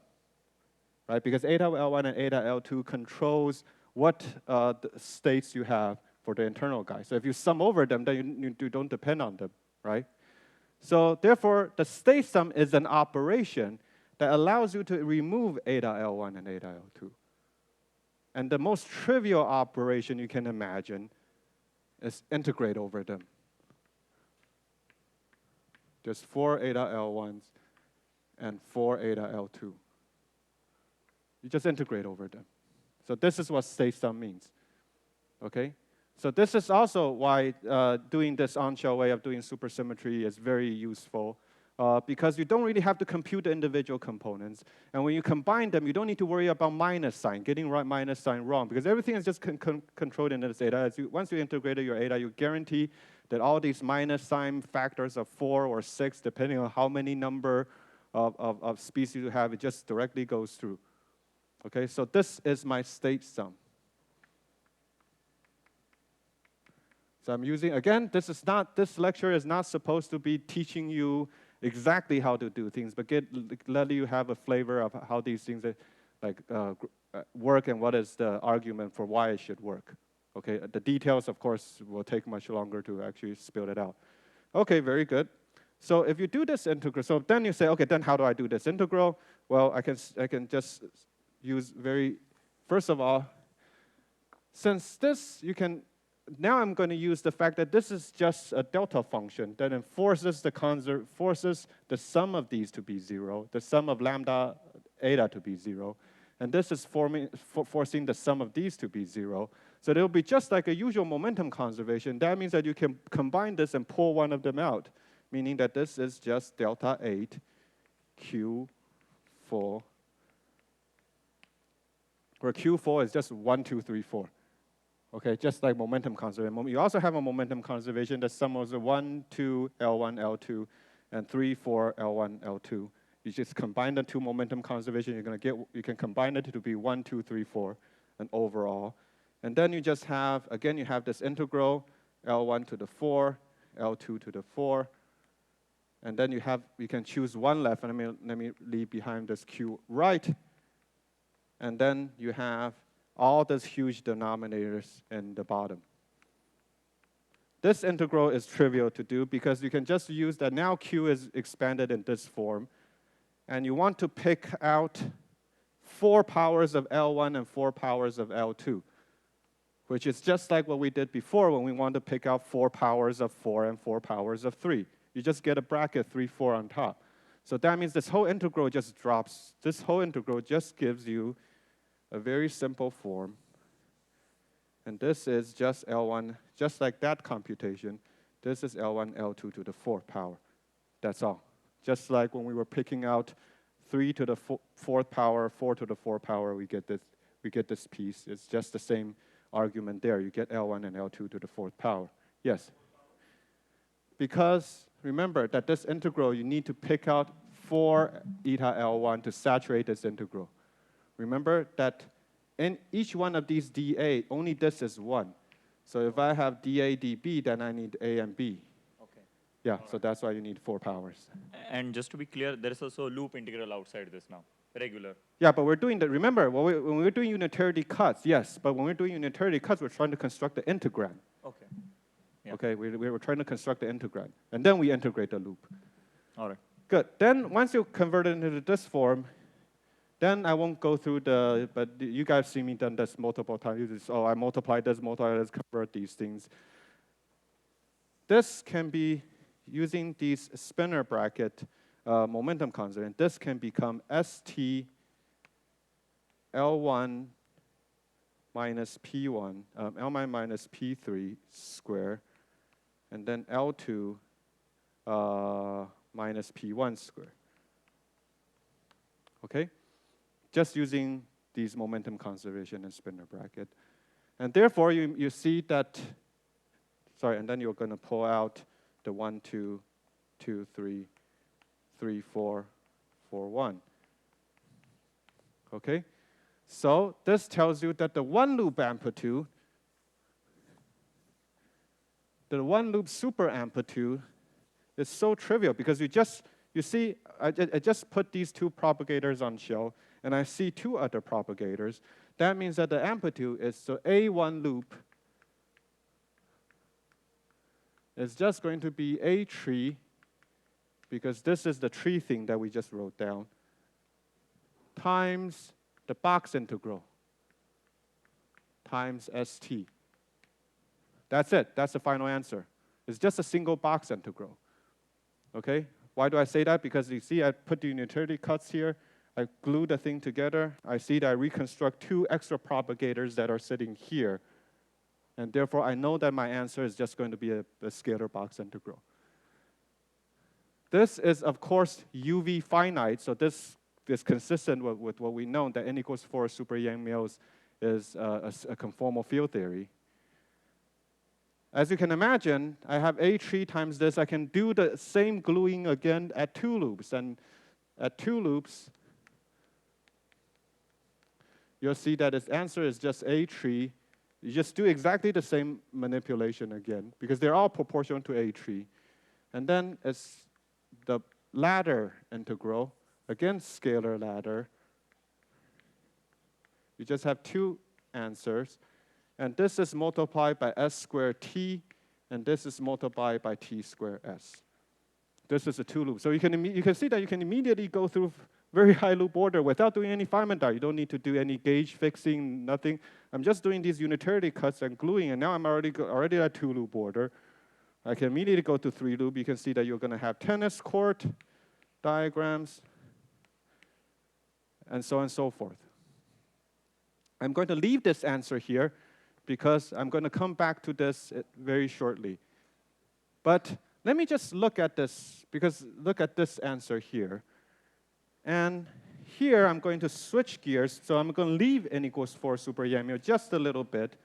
right? Because eta L1 and eta L2 controls what the states you have for the internal guy. So if you sum over them, then you don't depend on them, right? So therefore, the state sum is an operation that allows you to remove eta L1 and eta L2. And the most trivial operation you can imagine is integrate over them. There's 4 eta L1s and 4 eta L2. You just integrate over them. So this is what state sum means, okay? So this is also why doing this on-shell way of doing supersymmetry is very useful, because you don't really have to compute the individual components. And when you combine them, you don't need to worry about minus sign, getting minus sign wrong, because everything is just controlled in this eta. Once you integrated your eta, you guarantee that all these minus sign factors of 4 or 6, depending on how many number of species you have, it just directly goes through. Okay, so this is my state sum. So I'm using, again, this lecture is not supposed to be teaching you exactly how to do things, but let you have a flavor of how these things work and what is the argument for why it should work. Okay, the details, of course, will take much longer to actually spell it out. Okay, very good. So if you do this integral, so then you say, okay, then how do I do this integral? Well, I can just use first of all, since this, now I'm going to use the fact that this is just a delta function that enforces the sum of these to be 0, the sum of lambda eta to be 0, and this is forcing the sum of these to be 0. So it will be just like a usual momentum conservation. That means that you can combine this and pull one of them out, meaning that this is just delta 8 Q4, where Q4 is just 1, 2, 3, 4. Okay, just like momentum conservation. You also have a momentum conservation that sum of the 1, 2, L1, L2, and 3, 4, L1, L2. You just combine the two momentum conservation. You can combine it to be 1, 2, 3, 4, and overall. And then you just have, again, you have this integral, L1 to the 4, L2 to the 4. And then you can choose one left, and let me leave behind this Q right. And then you have all those huge denominators in the bottom. This integral is trivial to do because you can just use that now Q is expanded in this form, and you want to pick out 4 powers of L1 and 4 powers of L2, which is just like what we did before when we want to pick out 4 powers of 4 and 4 powers of 3. You just get a bracket 3, 4 on top. So that means this whole integral just drops. This whole integral just gives you a very simple form. And this is just L1, just like that computation. This is L1, L2 to the 4th power. That's all. Just like when we were picking out 3 to the 4th power, 4 to the 4th power, we get this piece. It's just the same argument there. You get L1 and L2 to the 4th power. Yes? Because remember that this integral, you need to pick out 4 eta L1 to saturate this integral. Remember that in each one of these dA, only this is 1. So if I have dA dB, then I need A and B. Okay. Yeah, so that's why you need 4 powers. And just to be clear, there is also a loop integral outside this now, regular. Yeah, but we're doing the, remember, when we're doing unitarity cuts, yes, but when we're doing unitarity cuts, we're trying to construct the integrand. Okay. Yeah. Okay, we're trying to construct the integrand. And then we integrate the loop. All right. Good. Then once you convert it into this form, then I won't go through the, but you guys see me done this multiple times. You just, oh, I multiply this, convert these things. This can be using these spinner bracket momentum constant. This can become ST L1 minus P1, L1 minus P3 square, and then L2 minus P1 square. Okay? Just using these momentum conservation and spinner bracket. And therefore, you see that, sorry, and then you're going to pull out the 1, 2, 2, 3, 3, 4, 4, 1. Okay? So this tells you that the one loop amplitude, the one loop super amplitude is so trivial because you see, I just put these 2 propagators on shell, and I see 2 other propagators. That means that the amplitude is, so A1 loop is just going to be A tree, because this is the tree thing that we just wrote down, times the box integral, times ST. That's it. That's the final answer. It's just a single box integral. Okay? Why do I say that? Because you see I put the unitarity cuts here. I glue the thing together. I see that I reconstruct 2 extra propagators that are sitting here. And therefore, I know that my answer is just going to be a scalar box integral. This is, of course, UV finite. So this is consistent with what we know, that n equals 4 super Yang-Mills is a conformal field theory. As you can imagine, I have A tree times this. I can do the same gluing again at 2 loops. And at 2 loops, you'll see that its answer is just A tree. You just do exactly the same manipulation again, because they're all proportional to A tree. And then it's the ladder integral, again scalar ladder. You just have 2 answers. And this is multiplied by S squared T, and this is multiplied by T squared S. This is a 2 loop. So you can see that you can immediately go through very high loop order without doing any Feynman dot. You don't need to do any gauge fixing, nothing. I'm just doing these unitarity cuts and gluing, and now I'm already at 2 loop order. I can immediately go to 3 loop. You can see that you're going to have tennis court diagrams, and so on and so forth. I'm going to leave this answer here because I'm going to come back to this very shortly. But let me just look at this, because look at this answer here. And here I'm going to switch gears, so I'm going to leave n equals 4 super Yang-Mills just a little bit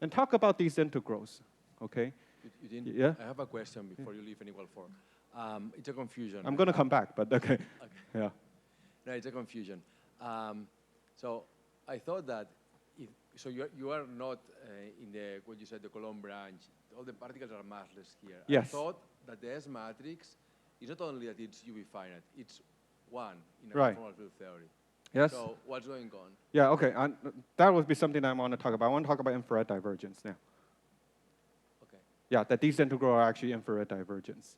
and talk about these integrals, okay? You didn't, yeah? I have a question before you leave n equal 4. It's a confusion. I'm going to come back, but okay. Okay. Yeah. No, it's a confusion. So I thought that, so you are not in the, what you said, the Coulomb branch. All the particles are massless here. Yes. I thought that the S matrix is not only that it's UV finite, it's 1 in a Right. conformal field theory. Yes? So what's going on? Yeah, okay. That would be something I want to talk about. I want to talk about infrared divergence now. Okay. Yeah, that these integrals are actually infrared divergence.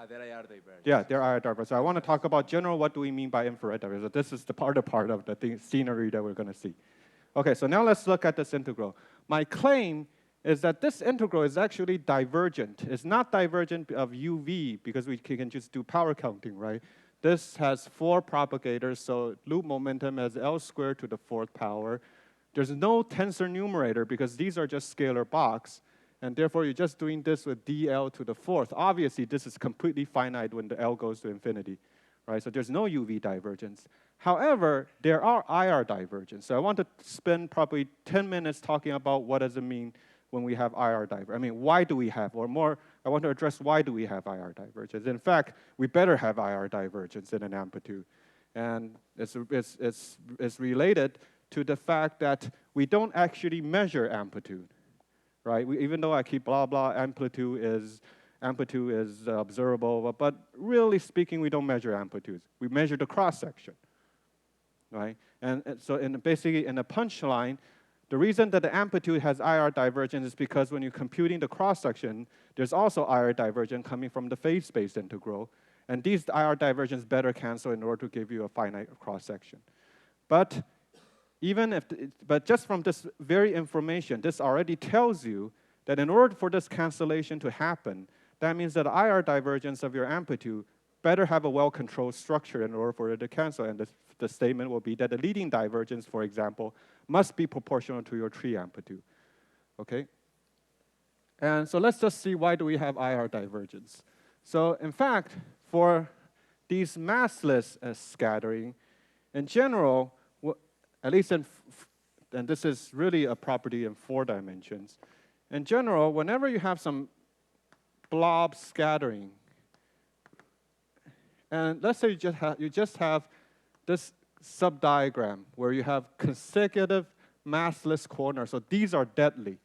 There are divergence. Yeah, there are divergence. So I want to talk about general, what do we mean by infrared divergence. This is the part of the scenery that we're going to see. Okay, so now let's look at this integral. My claim is that this integral is actually divergent. It's not divergent of UV, because we can just do power counting, right? This has 4 propagators, so loop momentum has L squared to the 4th power. There's no tensor numerator, because these are just scalar box, and therefore you're just doing this with dl to the 4th. Obviously, this is completely finite when the L goes to infinity, right? So there's no UV divergence. However, there are IR divergence. So I want to spend probably 10 minutes talking about what does it mean when we have IR divergence. I mean, why do we have, or more, I want to address why do we have IR divergence. In fact, we better have IR divergence in an amplitude. And it's related to the fact that we don't actually measure amplitude, right? Even though I keep blah, blah, amplitude is observable, but really speaking, we don't measure amplitudes. We measure the cross-section, right? And so basically in a punchline, the reason that the amplitude has IR divergence is because when you're computing the cross-section, there's also IR divergence coming from the phase space integral. And these IR divergence better cancel in order to give you a finite cross-section. But just from this very information, this already tells you that in order for this cancellation to happen, that means that the IR divergence of your amplitude better have a well-controlled structure in order for it to cancel. And the statement will be that the leading divergence, for example, must be proportional to your tree amplitude, okay? And so let's just see why do we have IR divergence. So in fact, for these massless scattering, in general, at least and this is really a property in 4 dimensions. In general, whenever you have some blob scattering, and let's say you just have this subdiagram where you have consecutive massless corners. So these are deadly.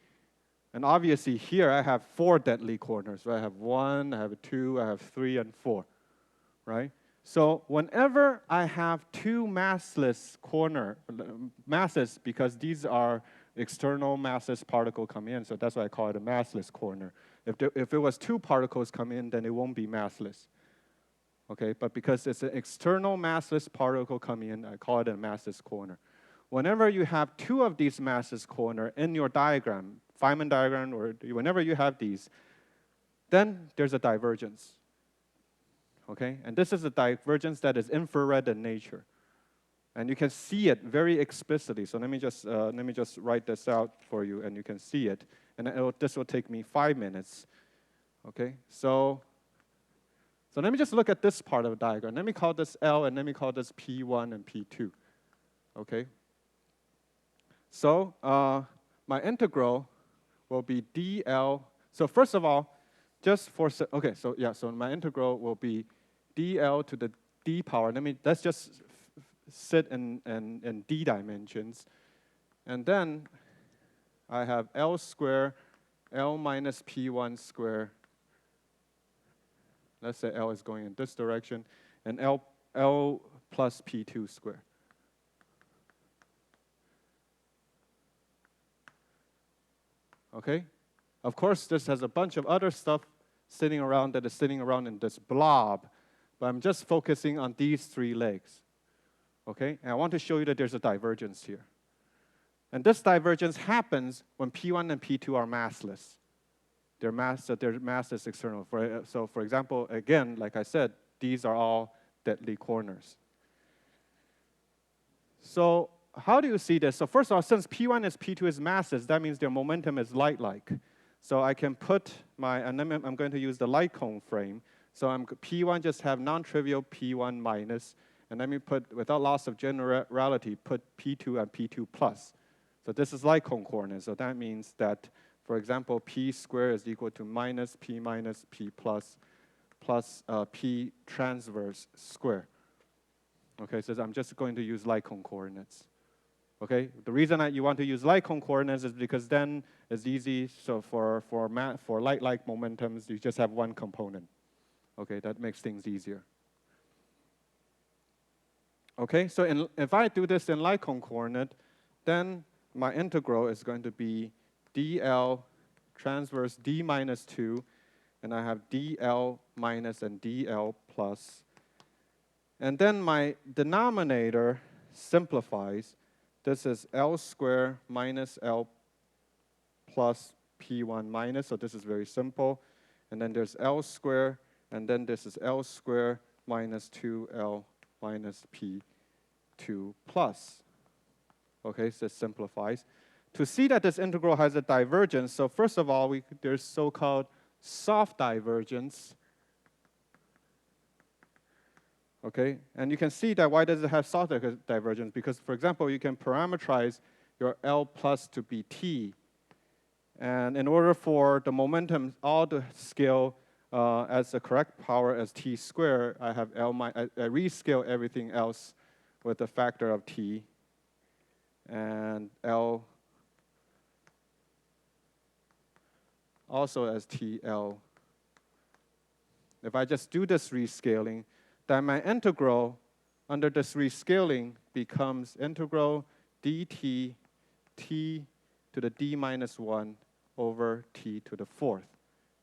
And obviously here I have 4 deadly corners. Right? I have 1, I have 2, I have 3, and 4. Right? So whenever I have 2 massless masses, because these are external massless particle come in, so that's why I call it a massless corner. If it was 2 particles come in, then it won't be massless. Okay, but because it's an external massless particle coming in, I call it a massless corner. Whenever you have 2 of these massless corner in your diagram, Feynman diagram, or whenever you have these, then there's a divergence. Okay, and this is a divergence that is infrared in nature, and you can see it very explicitly. So let me just write this out for you, and you can see it. And this will take me 5 minutes. Okay, so let me just look at this part of the diagram. Let me call this L, and let me call this P1 and P2. Okay. So my integral will be dl. So first of all, just for okay. So yeah. So my integral will be dl to the d power. Let's just sit in d dimensions, and then I have L square, L minus P1 square. Let's say L is going in this direction, and L plus P2 square. Okay? Of course, this has a bunch of other stuff sitting around that is sitting around in this blob, but I'm just focusing on these 3 legs. Okay? And I want to show you that there's a divergence here. And this divergence happens when P1 and P2 are massless. Their mass is external. So for example, again, like I said, these are all deadly corners. So how do you see this? So first of all, since P1 is P2 is masses, that means their momentum is light-like. So I can put and then I'm going to use the light cone frame. So P1 just have non-trivial P1 minus, and let me put, without loss of generality, put P2 and P2 plus. So this is light cone coordinates. So that means that, for example, P squared is equal to minus P plus P transverse square. Okay, so I'm just going to use light cone coordinates. Okay, the reason you want to use light cone coordinates is because then it's easy. So for light-like momentums, you just have 1 component. Okay, that makes things easier. Okay, so if I do this in light cone coordinate, then my integral is going to be dl transverse d minus 2, and I have dl minus and dl plus. And then my denominator simplifies. This is L squared minus L plus P1 minus, so this is very simple. And then there's L squared, and then this is L squared minus 2L minus P2 plus. Okay, so it simplifies. To see that this integral has a divergence, so first of all, there's so-called soft divergence. Okay, and you can see that why does it have soft divergence? Because, for example, you can parameterize your L plus to be T. And in order for the momentum all to scale as the correct power as T squared, I have I rescale everything else with a factor of T. and L also as TL. If I just do this rescaling, then my integral under this rescaling becomes integral dt t to the d minus 1 over t to the fourth.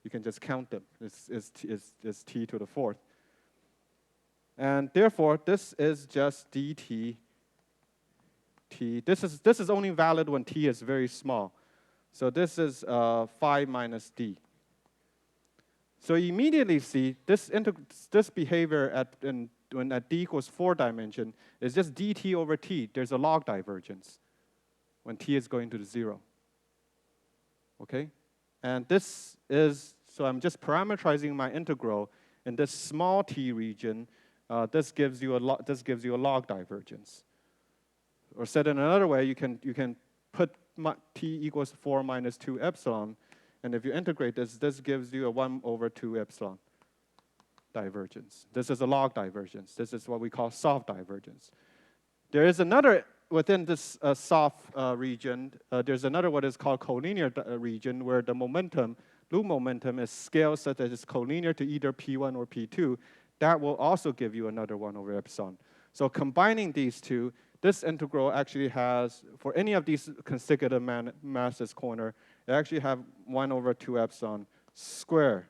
You can just count them. It's t to the fourth. And therefore, this is just dt t. This is only valid when t is very small. So this is phi minus d. So you immediately see this behavior when at d equals 4 dimension is just dt over t. There's a log divergence when t is going to the 0. Okay? And this is, so I'm just parameterizing my integral in this small t region. This gives you a log divergence. Or said in another way, you can put t equals 4 minus 2 epsilon, and if you integrate this gives you a 1 over 2 epsilon divergence. This is a log divergence. This is what we call soft divergence. There is another, within this soft region, there's another what is called collinear region, where the momentum, loop momentum, is scaled such that it's collinear to either P1 or P2. That will also give you another 1 over epsilon. So combining these two, this integral actually has, for any of these consecutive masses corner, it actually have 1 over 2 epsilon square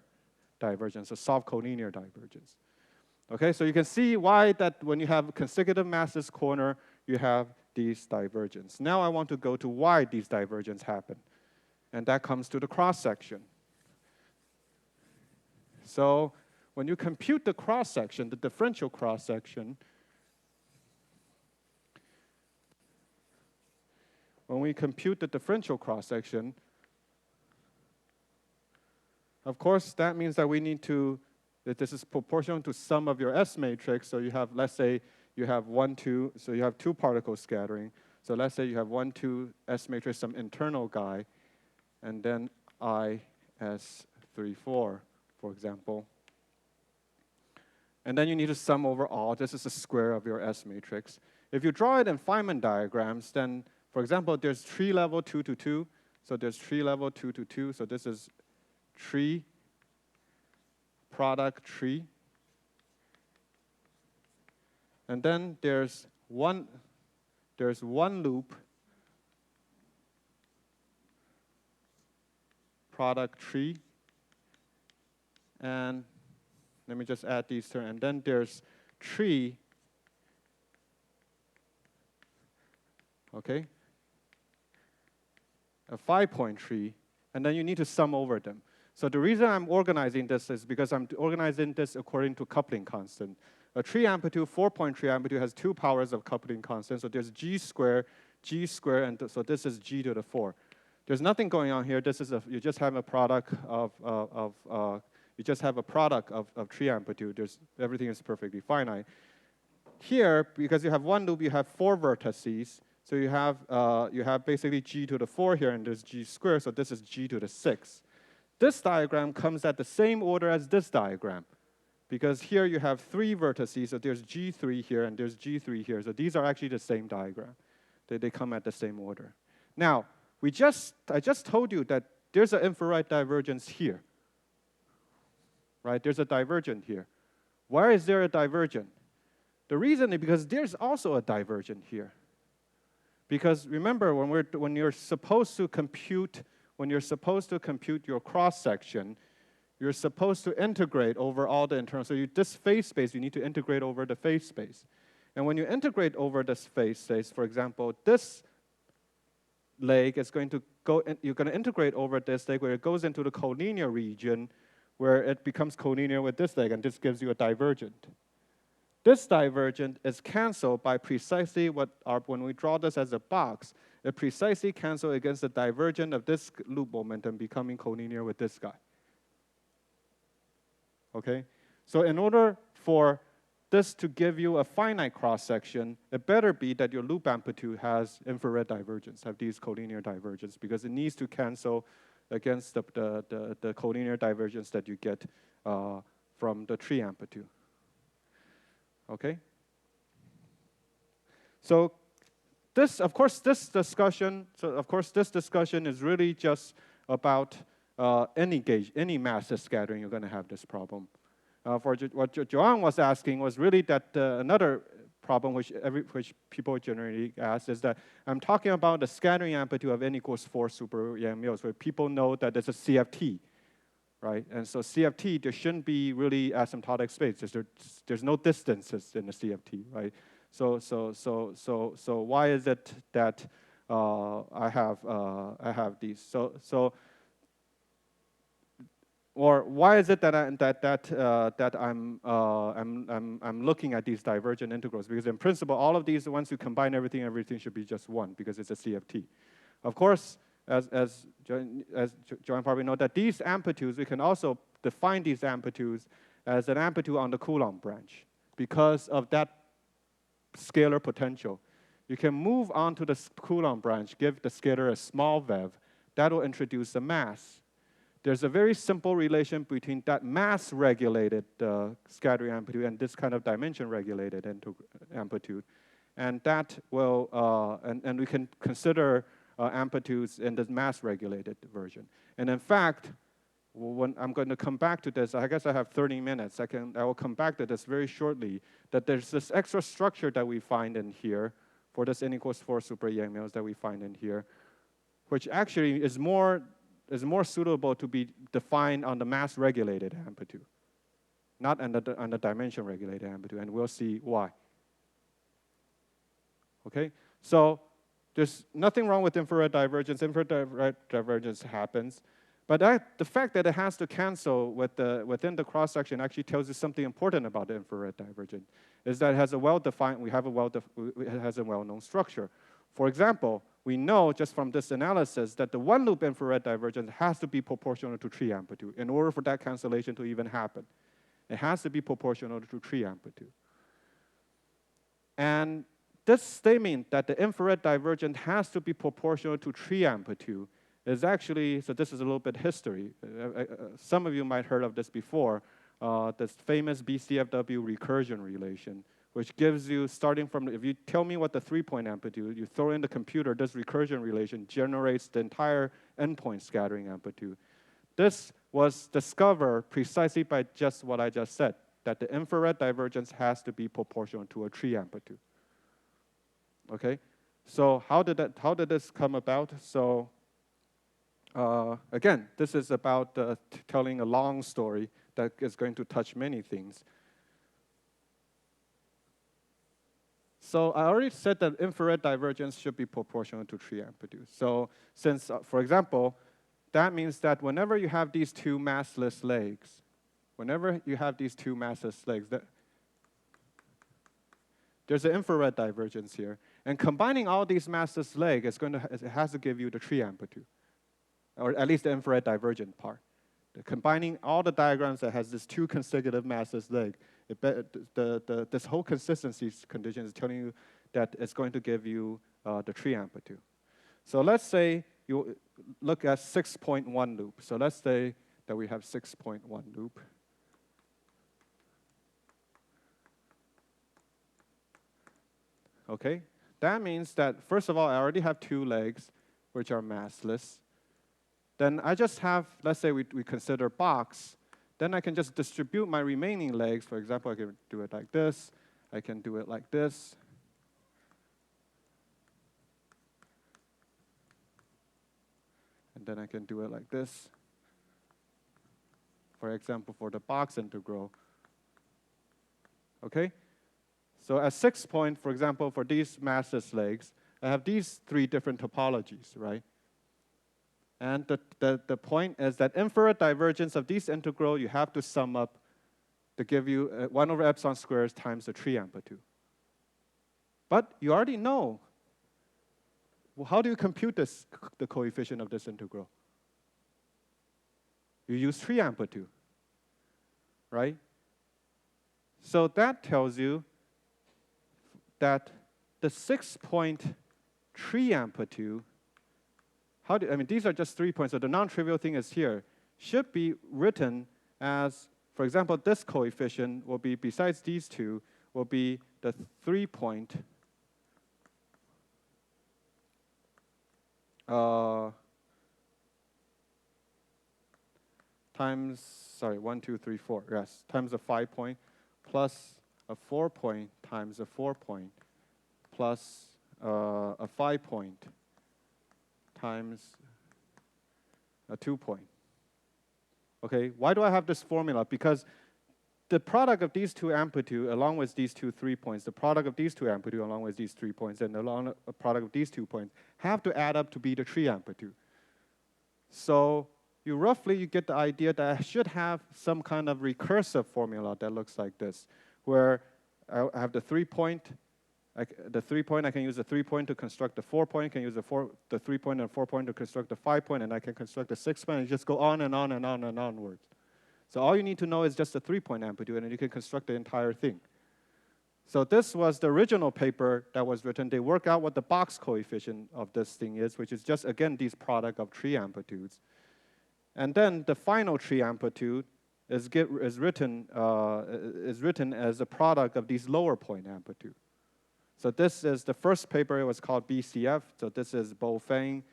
divergence, a soft collinear divergence. Okay, so you can see why that when you have consecutive masses corner, you have these divergence. Now I want to go to why these divergence happen. And that comes to the cross-section. So when you compute the cross-section, the differential cross-section, when we compute the differential cross-section, of course, that means that we need to, that this is proportional to sum of your S matrix. So you have, let's say, you have 1, 2, so you have 2 particle scattering. So let's say you have 1, 2 S matrix, some internal guy, and then I, S, 3, 4, for example. And then you need to sum over all. This is the square of your S matrix. If you draw it in Feynman diagrams, then, for example, there's tree level 2 to 2. So there's tree level 2 to 2. So this is tree, product tree. And then there's one loop, product tree. And let me just add these two. And then there's tree, okay, a 5-point tree. And then you need to sum over them. So the reason I'm organizing this is because I'm organizing this according to coupling constant. A tree amplitude, 4-point tree amplitude, has 2 powers of coupling constant. So there's g squared, and so this is g to the 4. There's nothing going on here. This is you just have a product of tree amplitude. Everything is perfectly finite. Here, because you have one loop, you have 4 vertices. So you have basically g to the 4 here, and there's g squared. So this is g to the 6. This diagram comes at the same order as this diagram, because here you have 3 vertices, so there's G3 here and there's G3 here. So these are actually the same diagram. They come at the same order. Now, I just told you that there's an infrared divergence here. Right? There's a divergent here. Why is there a divergent? The reason is because there's also a divergent here. Because remember, when you're supposed to compute your cross-section, you're supposed to integrate over all the internal. So this phase space, you need to integrate over the phase space. And when you integrate over this phase space, for example, this leg is going to go, you're going to integrate over this leg where it goes into the collinear region, where it becomes collinear with this leg, and this gives you a divergent. This divergent is canceled by precisely when we draw this as a box, it precisely cancels against the divergent of this loop momentum becoming collinear with this guy. Okay? So in order for this to give you a finite cross-section, it better be that your loop amplitude has infrared divergence, have these collinear divergence, because it needs to cancel against the collinear divergence that you get from the tree amplitude. Okay? So this, of course, this discussion is really just about any gauge, any massive scattering, you're going to have this problem. What Joanne was asking was really that another problem which people generally ask is that I'm talking about the scattering amplitude of n equals 4 super Yang mills, where people know that it's a CFT, right? And so CFT, there shouldn't be really asymptotic space. There's no distances in the CFT, right? So why is it that I have these? Or why is it that I'm looking at these divergent integrals? Because in principle, all of these, once you combine everything should be just one because it's a CFT. Of course, as Joanne probably know, that these amplitudes, we can also define these amplitudes as an amplitude on the Coulomb branch because of that scalar potential. You can move on to the Coulomb branch, give the scalar a small vev. That will introduce a mass. There's a very simple relation between that mass-regulated scattering amplitude and this kind of dimension-regulated amplitude. And that will, and we can consider amplitudes in the mass-regulated version. And in fact, when I'm going to come back to this, I guess I have 30 minutes. I will come back to this very shortly, that there's this extra structure that we find in here for this n equals 4 super Yang mills that we find in here, which actually is more suitable to be defined on the mass-regulated amplitude, not on the dimension-regulated amplitude, and we'll see why. Okay, so there's nothing wrong with infrared divergence. Infrared divergence happens, but the fact that it has to cancel within the cross-section actually tells you something important about the infrared divergence, is that it has a well-defined, it has a well-known structure. For example, we know just from this analysis that the one-loop infrared divergence has to be proportional to tree amplitude in order for that cancellation to even happen. It has to be proportional to tree amplitude. And this statement that the infrared divergence has to be proportional to tree amplitude is actually, so this is a little bit history. Some of you might have heard of this before, this famous BCFW recursion relation, which gives you, starting from, if you tell me what the 3-point amplitude, you throw in the computer, this recursion relation generates the entire endpoint scattering amplitude. This was discovered precisely by just what I just said, that the infrared divergence has to be proportional to a tree amplitude. Okay, so how did this come about? So again, this is about telling a long story that is going to touch many things. So I already said that infrared divergence should be proportional to tree amplitude. So since, for example, that means that whenever you have these two massless legs, there's an infrared divergence here. And combining all these massless legs, it has to give you the tree amplitude, or at least the infrared divergent part. Combining all the diagrams that has this two consecutive massless leg, this whole consistency condition is telling you that it's going to give you the tree amplitude. So let's say you look at 6.1 loop. So let's say that we have 6.1 loop. Okay, that means that, first of all, I already have two legs, which are massless. Then I just have, let's say we consider box. Then I can just distribute my remaining legs. For example, I can do it like this. I can do it like this. And then I can do it like this. For example, for the box integral. Okay? So at 6 point, for example, for these massless legs, I have these three different topologies, right? And the point is that infrared divergence of these integral, you have to sum up to give you 1 over epsilon squares times the tree amplitude. But you already know. Well, how do you compute this, the coefficient of this integral? You use tree amplitude, right? So that tells you that the 6-point tree amplitude, I mean, these are just 3 points, so the non-trivial thing is here, should be written as, for example, this coefficient will be, besides these two, will be the 3-point times, sorry, 1, 2, 3, 4, yes, times a 5 point plus a 4 point times a 4 point plus a 5 point times a 2 point. Okay, why do I have this formula? Because the product of these two amplitude along with these 2 3 points, the product of these two amplitude along with these 3 points, and the product of these 2 points have to add up to be the tree amplitude. So you get the idea that I should have some kind of recursive formula that looks like this, where I have the 3 point, I can use the 3 point to construct the 4 point, I can use the 3 point and 4 point to construct the 5 point, and I can construct the 6 point, and just go on and on and on and onwards. So all you need to know is just the 3 point amplitude, and you can construct the entire thing. So this was the original paper that was written. They work out what the box coefficient of this thing is, which is just, again, these product of tree amplitudes. And then the final tree amplitude is written as a product of these lower point amplitude. So this is the first paper. It was called BCF. So this is Bo Feng,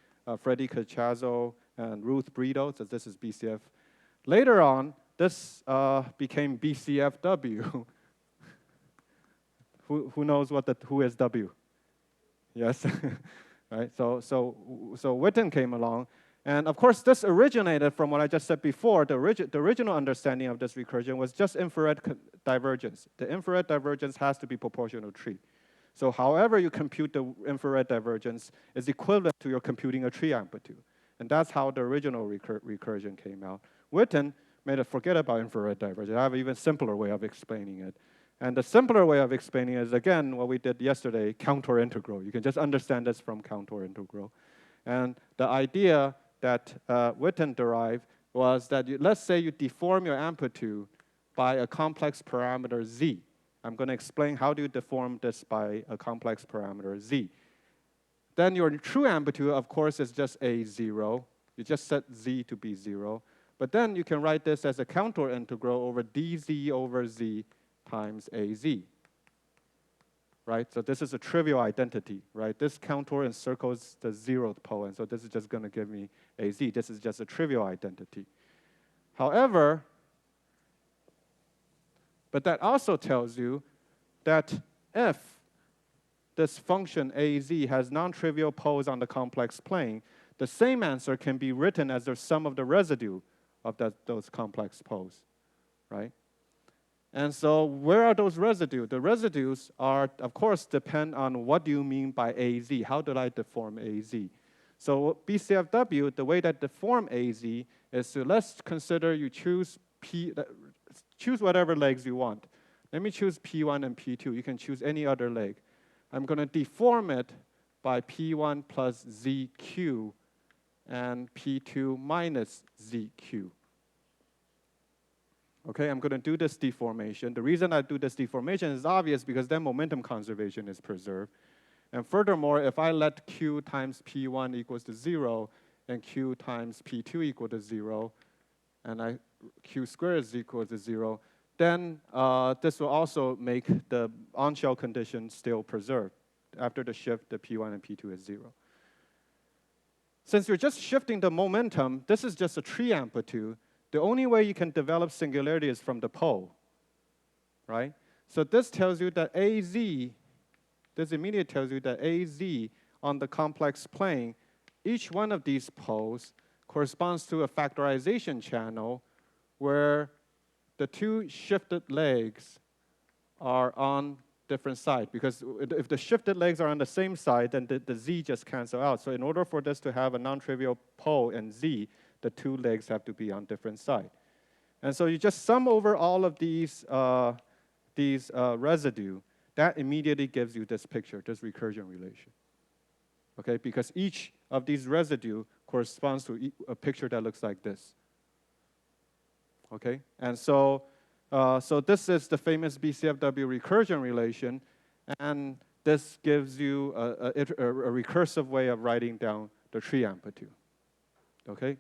Freddie Cacciazzo, and Ruth Brito. So this is BCF. Later on, this became BCFW. Who knows who is W? Yes, right. So Witten came along, and of course this originated from what I just said before. The original understanding of this recursion was just infrared divergence. The infrared divergence has to be proportional to tree. So however you compute the infrared divergence is equivalent to your computing a tree amplitude, and that's how the original recursion came out. Witten made it forget about infrared divergence. I have an even simpler way of explaining it. And the simpler way of explaining it is, again, what we did yesterday, counter integral. You can just understand this from counter integral. And the idea that Witten derived was that let's say you deform your amplitude by a complex parameter z. I'm going to explain how do you deform this by a complex parameter z. Then your true amplitude, of course, is just a0. You just set z to be 0. But then you can write this as a counter integral over dz over z times az, right? So this is a trivial identity, right? This contour encircles the 0th pole, and so this is just going to give me az. This is just a trivial identity. However, but that also tells you that if this function az has non-trivial poles on the complex plane, the same answer can be written as the sum of the residue of those complex poles, right? And so where are those residues? The residues are, of course, depend on what do you mean by AZ. How did I deform AZ? So BCFW, the way that deform AZ is to let's consider you choose whatever legs you want. Let me choose P1 and P2. You can choose any other leg. I'm going to deform it by P1 plus ZQ and P2 minus ZQ. Okay, I'm going to do this deformation. The reason I do this deformation is obvious because then momentum conservation is preserved. And furthermore, if I let Q times P1 equals to 0 and Q times P2 equal to 0, and Q squared is equal to 0, then this will also make the on-shell condition still preserved. After the shift, the P1 and P2 is 0. Since you're just shifting the momentum, this is just a tree amplitude. The only way you can develop singularity is from the pole, right? So this tells you that AZ, this immediately tells you that AZ on the complex plane, each one of these poles corresponds to a factorization channel where the two shifted legs are on different sides. Because if the shifted legs are on the same side, then the Z just cancel out. So in order for this to have a non-trivial pole in Z, the two legs have to be on different sides. And so you just sum over all of these residue. That immediately gives you this picture, this recursion relation. Okay, because each of these residue corresponds to a picture that looks like this. Okay, and so this is the famous BCFW recursion relation, and this gives you a recursive way of writing down the tree amplitude. Okay.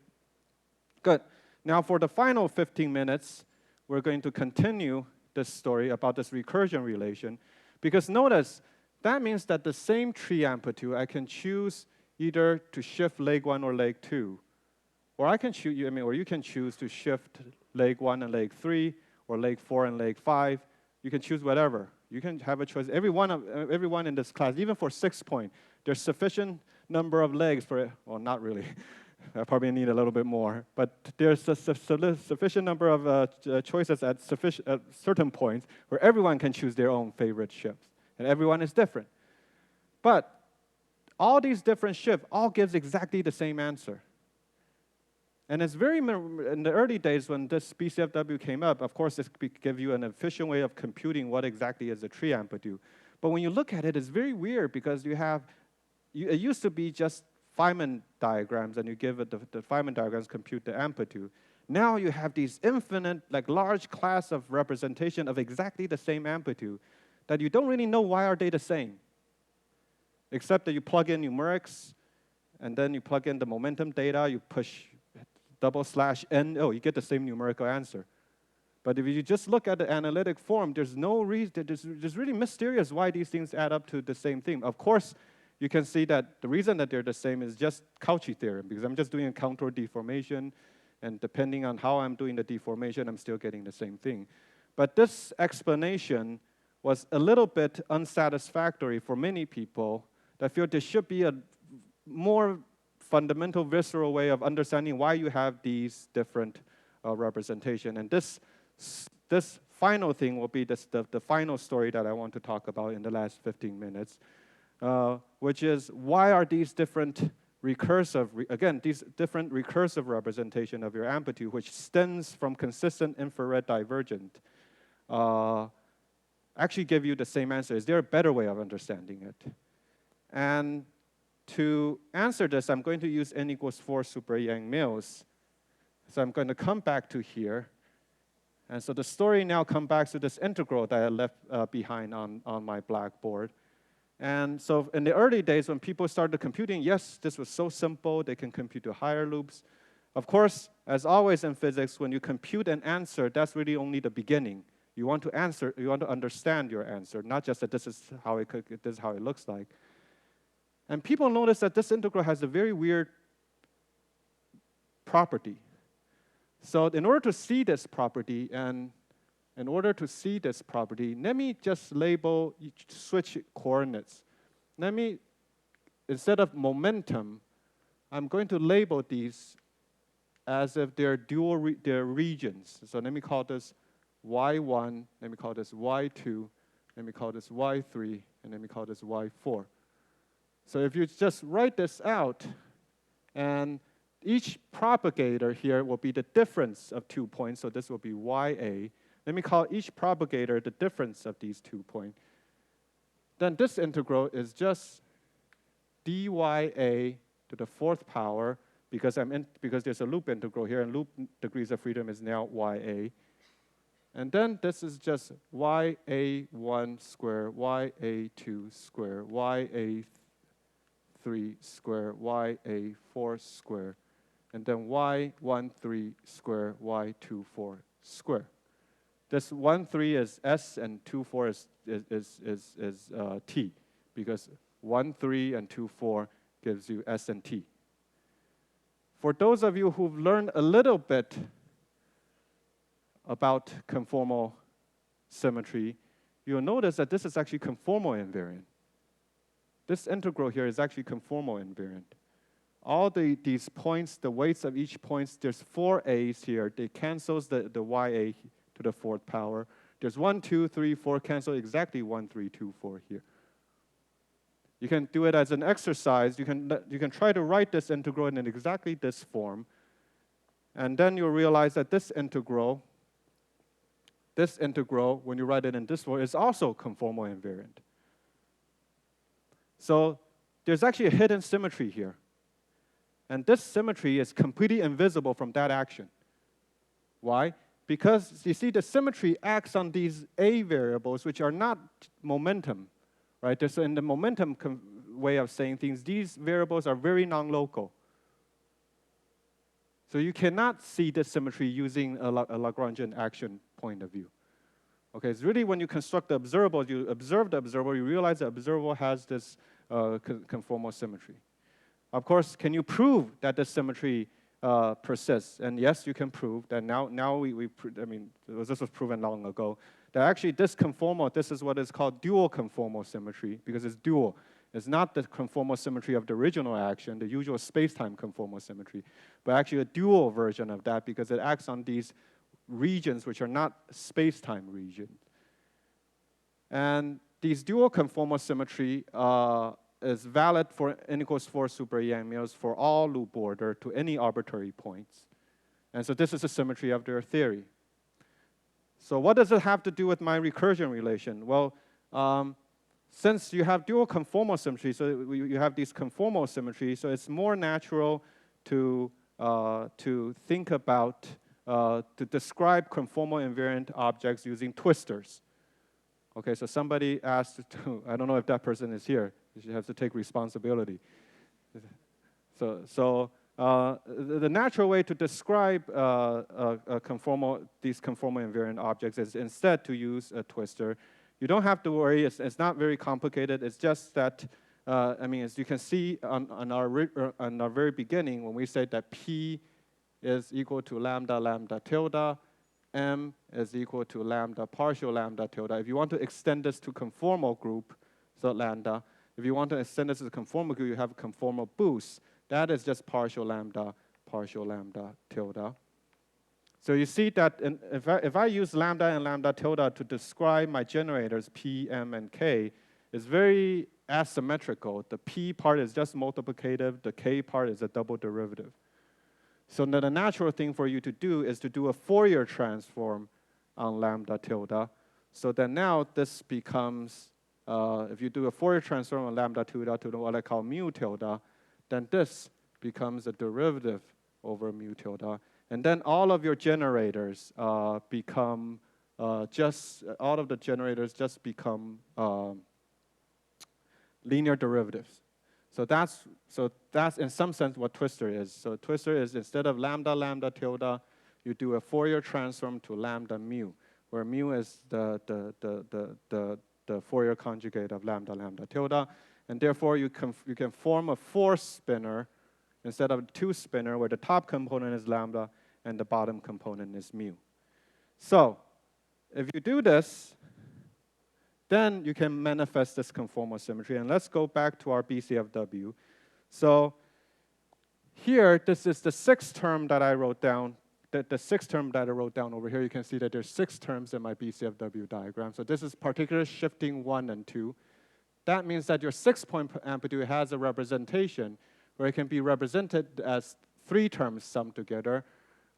Good. Now for the final 15 minutes, we're going to continue this story about this recursion relation. Because notice, that means that the same tree amplitude, I can choose either to shift leg 1 or leg 2. Or I can choose, or you can choose to shift leg 1 and leg 3, or leg 4 and leg 5. You can choose whatever. You can have a choice. Everyone in this class, even for 6 point, there's sufficient number of legs for it. Well, not really. I probably need a little bit more. But there's a sufficient number of choices at certain points where everyone can choose their own favorite shifts. And everyone is different. But all these different shifts all gives exactly the same answer. And it's in the early days when this BCFW came up, of course, this give you an efficient way of computing what exactly is the tree amplitude. But when you look at it, it's very weird because it used to be just Feynman diagrams, and you give it the Feynman diagrams compute the amplitude. Now you have these infinite, large class of representation of exactly the same amplitude that you don't really know why are they the same, except that you plug in numerics, and then you plug in the momentum data, you push /n, you get the same numerical answer. But if you just look at the analytic form, there's no reason, there's really mysterious why these things add up to the same thing. Of course, you can see that the reason that they're the same is just Cauchy theorem, because I'm just doing a contour deformation, and depending on how I'm doing the deformation, I'm still getting the same thing. But this explanation was a little bit unsatisfactory for many people that feel there should be a more fundamental, visceral way of understanding why you have these different representation. And this final thing will be the final story that I want to talk about in the last 15 minutes, which is why are these different recursive representation of your amplitude, which stems from consistent infrared divergent, actually give you the same answer? Is there a better way of understanding it? And to answer this, I'm going to use n equals 4 super Yang Mills. So I'm going to come back to here. And so the story now comes back to this integral that I left behind on my blackboard. And so in the early days when people started computing, yes, this was so simple. They can compute to higher loops. Of course, as always in physics, when you compute an answer, that's really only the beginning. You want to understand your answer, not just that this is how it looks like. And people notice that this integral has a very weird property. So in order to see this property, let me just switch coordinates. Instead of momentum, I'm going to label these as if they're they're regions. So let me call this y1, let me call this y2, let me call this y3, and let me call this y4. So if you just write this out, and each propagator here will be the difference of 2 points, so this will be ya. Let me call each propagator the difference of these 2 points. Then this integral is just dya to the 4th power, because there's a loop integral here, and loop degrees of freedom is now ya. And then this is just ya1 square, ya2 square, ya3 square, ya4 square, and then y13 square, y24 square. This 13 is s and 24 is t, because 13 and 24 gives you s and t. For those of you who've learned a little bit about conformal symmetry, you'll notice that this is actually conformal invariant. This integral here is actually conformal invariant. All these points, the weights of each point, there's 4 a's here. They cancels the ya to the 4th power. There's 1, 2, 3, 4, cancel exactly 1, 3, 2, 4 here. You can do it as an exercise. You can try to write this integral in exactly this form. And then you'll realize that this integral, when you write it in this form, is also conformal invariant. So there's actually a hidden symmetry here. And this symmetry is completely invisible from that action. Why? Because you see the symmetry acts on these A variables, which are not momentum, right? So in the momentum way of saying things, these variables are very non-local. So you cannot see this symmetry using a Lagrangian action point of view. Okay, it's really when you construct the observable, you observe the observable, you realize the observable has this conformal symmetry. Of course, can you prove that this symmetry persists? And yes, you can prove that now I mean, this was proven long ago, that actually this conformal, this is what is called dual conformal symmetry, because it's dual. It's not the conformal symmetry of the original action, the usual space-time conformal symmetry, but actually a dual version of that, because it acts on these regions which are not space-time regions. And these dual conformal symmetry is valid for n equals 4 super Yang-Mills for all loop border to any arbitrary points. And so this is the symmetry of their theory. So what does it have to do with my recursion relation? Well, since you have dual conformal symmetry, so you have these conformal symmetries, so it's more natural to think about, to describe conformal invariant objects using twistors. Okay, so somebody asked, I don't know if that person is here, you have to take responsibility. So the natural way to describe these conformal invariant objects is instead to use a twister. You don't have to worry, it's not very complicated, it's just that, I mean, as you can see on our very beginning, when we say that P is equal to lambda lambda tilde, M is equal to lambda partial lambda tilde. If you want to extend this to conformal group, so lambda, if you want to extend this to the conformal group, you have a conformal boost. That is just partial lambda tilde. So you see that if I use lambda and lambda tilde to describe my generators P, M, and K, it's very asymmetrical. The P part is just multiplicative. The K part is a double derivative. So then the natural thing for you to do is to do a Fourier transform on lambda tilde. So then now this becomes, if you do a Fourier transform on lambda tilde to what I call mu tilde, then this becomes a derivative over mu tilde. And then all of your generators become all of the generators just become linear derivatives. So that's in some sense what twister is. So twister is instead of lambda lambda tilde, you do a Fourier transform to lambda mu, where mu is the Fourier conjugate of lambda lambda tilde, and therefore you can form a 4-spinner instead of a 2-spinner, where the top component is lambda and the bottom component is mu. So if you do this, then you can manifest this conformal symmetry. And let's go back to our BCFW. So here, this is the 6th term that I wrote down. The 6th term that I wrote down over here, you can see that there's 6 terms in my BCFW diagram. So this is particular shifting 1 and 2. That means that your 6-point amplitude has a representation where it can be represented as 3 terms summed together.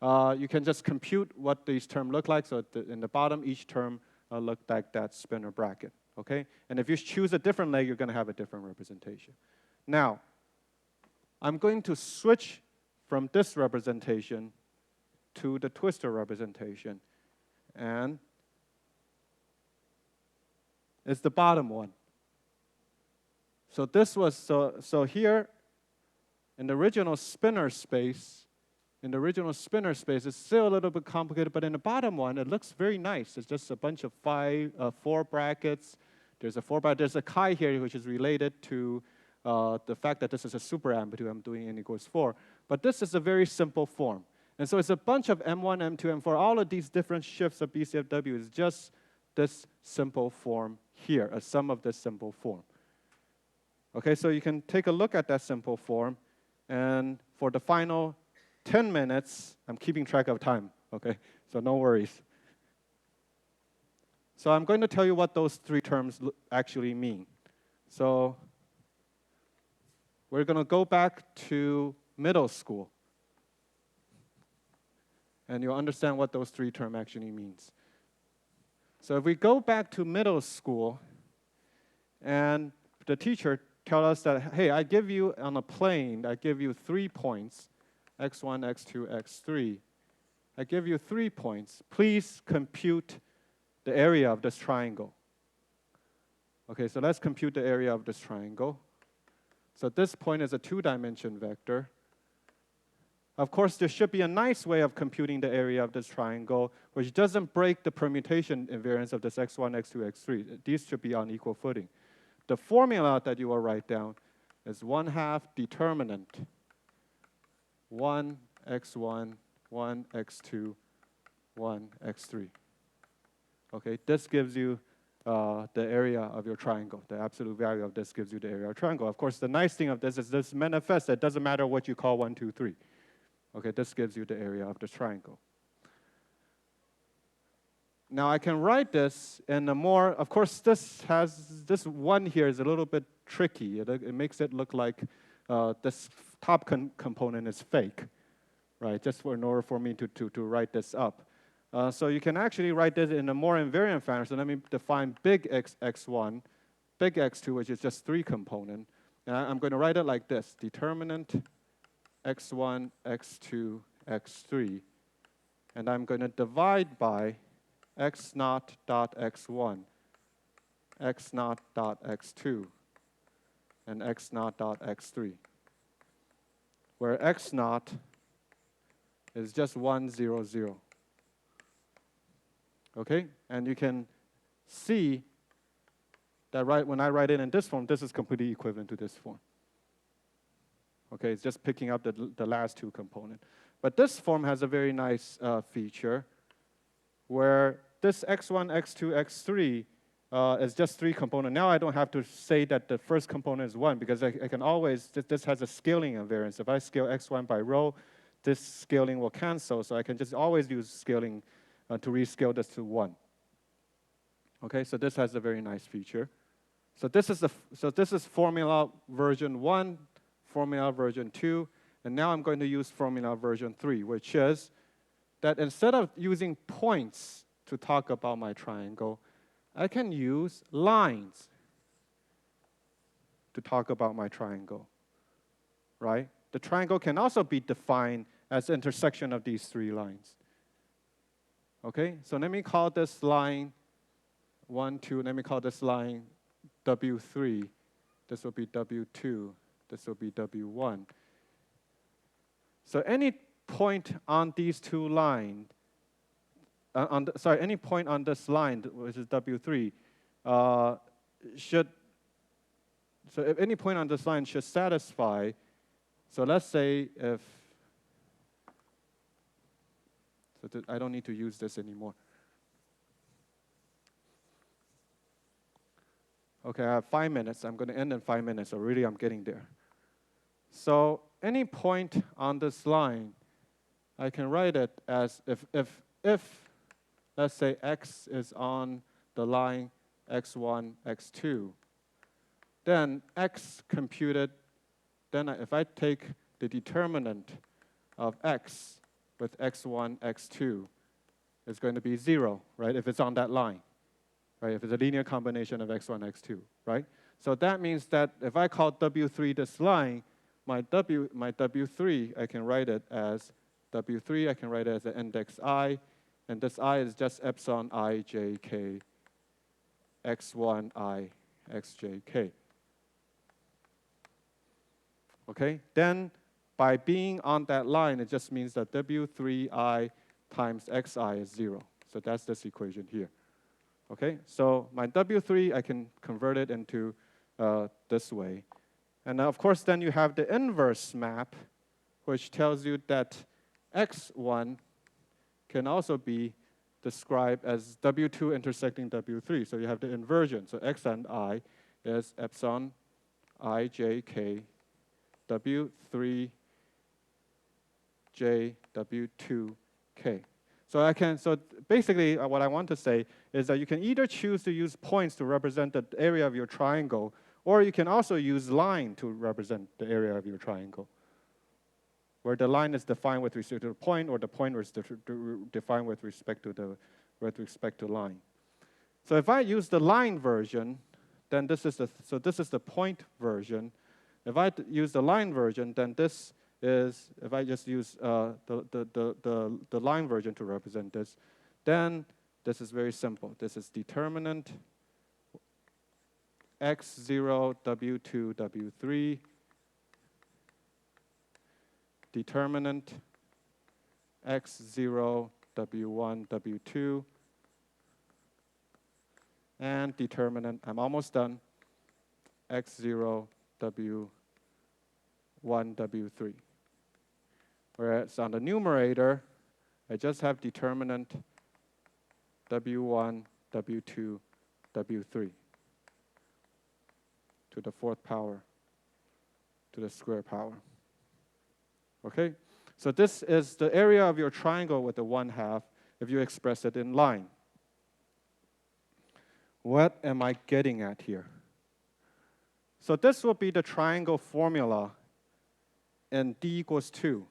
You can just compute what these terms look like. So in the bottom, each term look like that spinner bracket, okay? And if you choose a different leg, you're going to have a different representation. Now, I'm going to switch from this representation to the twister representation. And it's the bottom one. So this was, so here, in the original spinner space, it's still a little bit complicated, but in the bottom one, it looks very nice. It's just a bunch of 4 brackets. There's a chi here, which is related to the fact that this is a super amplitude. I'm doing n equals 4. But this is a very simple form. And so it's a bunch of M1, M2, M4. All of these different shifts of BCFW is just this simple form here, a sum of this simple form. Okay, so you can take a look at that simple form. And for the final 10 minutes, I'm keeping track of time, okay? So no worries. So I'm going to tell you what those 3 terms actually mean. So we're going to go back to middle school. And you'll understand what those 3 terms actually means. So if we go back to middle school, and the teacher tells us that, hey, I give you on a plane, I give you 3 points, x1, x2, x3. I give you 3 points. Please compute the area of this triangle. Okay, so let's compute the area of this triangle. So this point is a 2-dimension vector. Of course, there should be a nice way of computing the area of this triangle, which doesn't break the permutation invariance of this x1, x2, x3. These should be on equal footing. The formula that you will write down is 1/2 determinant 1, x1, 1, x2, 1, x3. Okay, this gives you the area of your triangle. The absolute value of this gives you the area of triangle. Of course, the nice thing of this is this manifests. It doesn't matter what you call 1, 2, 3. Okay, this gives you the area of the triangle. Now I can write this in a more, of course, this one here is a little bit tricky. It makes it look like this top component is fake, right? Just in order for me to write this up. So you can actually write this in a more invariant fashion. So let me define big x1, big x2, which is just 3 component. And I'm going to write it like this: determinant x1, x2, x3. And I'm going to divide by x0 dot x1, x0 dot x2, and x0 dot x3, where x0 is just 1, 0, 0. Okay? And you can see that when I write it in this form, this is completely equivalent to this form. Okay, it's just picking up the last 2 components. But this form has a very nice feature where this x1, x2, x3 is just 3 components. Now I don't have to say that the first component is 1 because I can always, this has a scaling invariance. If I scale x1 by row, this scaling will cancel. So I can just always use scaling to rescale this to 1. Okay, so this has a very nice feature. So this is formula version 1, formula version 2, and now I'm going to use formula version 3, which is that instead of using points to talk about my triangle, I can use lines to talk about my triangle, right? The triangle can also be defined as the intersection of these 3 lines. Okay, so let me call this line 1, 2, let me call this line W3, this will be W2, this will be W1. So any point on these 2 lines, any point on this line, which is W3, so if any point on this line should satisfy, so let's say if, so I don't need to use this anymore. Okay, I have 5 minutes. I'm going to end in 5 minutes, so really I'm getting there. So any point on this line, I can write it as if let's say x is on the line x1, x2, then x computed, then if I take the determinant of x with x1, x2, it's going to be 0, right, if it's on that line. Right, if it's a linear combination of x1, x2, right? So that means that if I call W3 this line, my W3, I can write it as W3, I can write it as the index I, and this I is just epsilon I, j, k, x1, I, x, j, k. Okay, then by being on that line, it just means that W3I times xi is 0. So that's this equation here. Okay, so my W3, I can convert it into this way. And of course, then you have the inverse map, which tells you that x1 can also be described as W2 intersecting W3. So you have the inversion. So x and I is epsilon I, j, k, W3, j, W2, k. So basically what I want to say is that you can either choose to use points to represent the area of your triangle, or you can also use line to represent the area of your triangle, where the line is defined with respect to the point, or the point is defined with respect to line. So if I use the line version, then this is the point version. If I use the line version, then this is, if I just use the line version to represent this, then this is very simple. This is determinant x0, w2, w3, determinant x0, w1, w2, and determinant, I'm almost done, x0, w3, W3. Whereas on the numerator, I just have determinant W1, W2, W3 to the fourth power, to the square power. Okay? So this is the area of your triangle with the 1/2 if you express it in line. What am I getting at here? So this will be the triangle formula in d equals 2.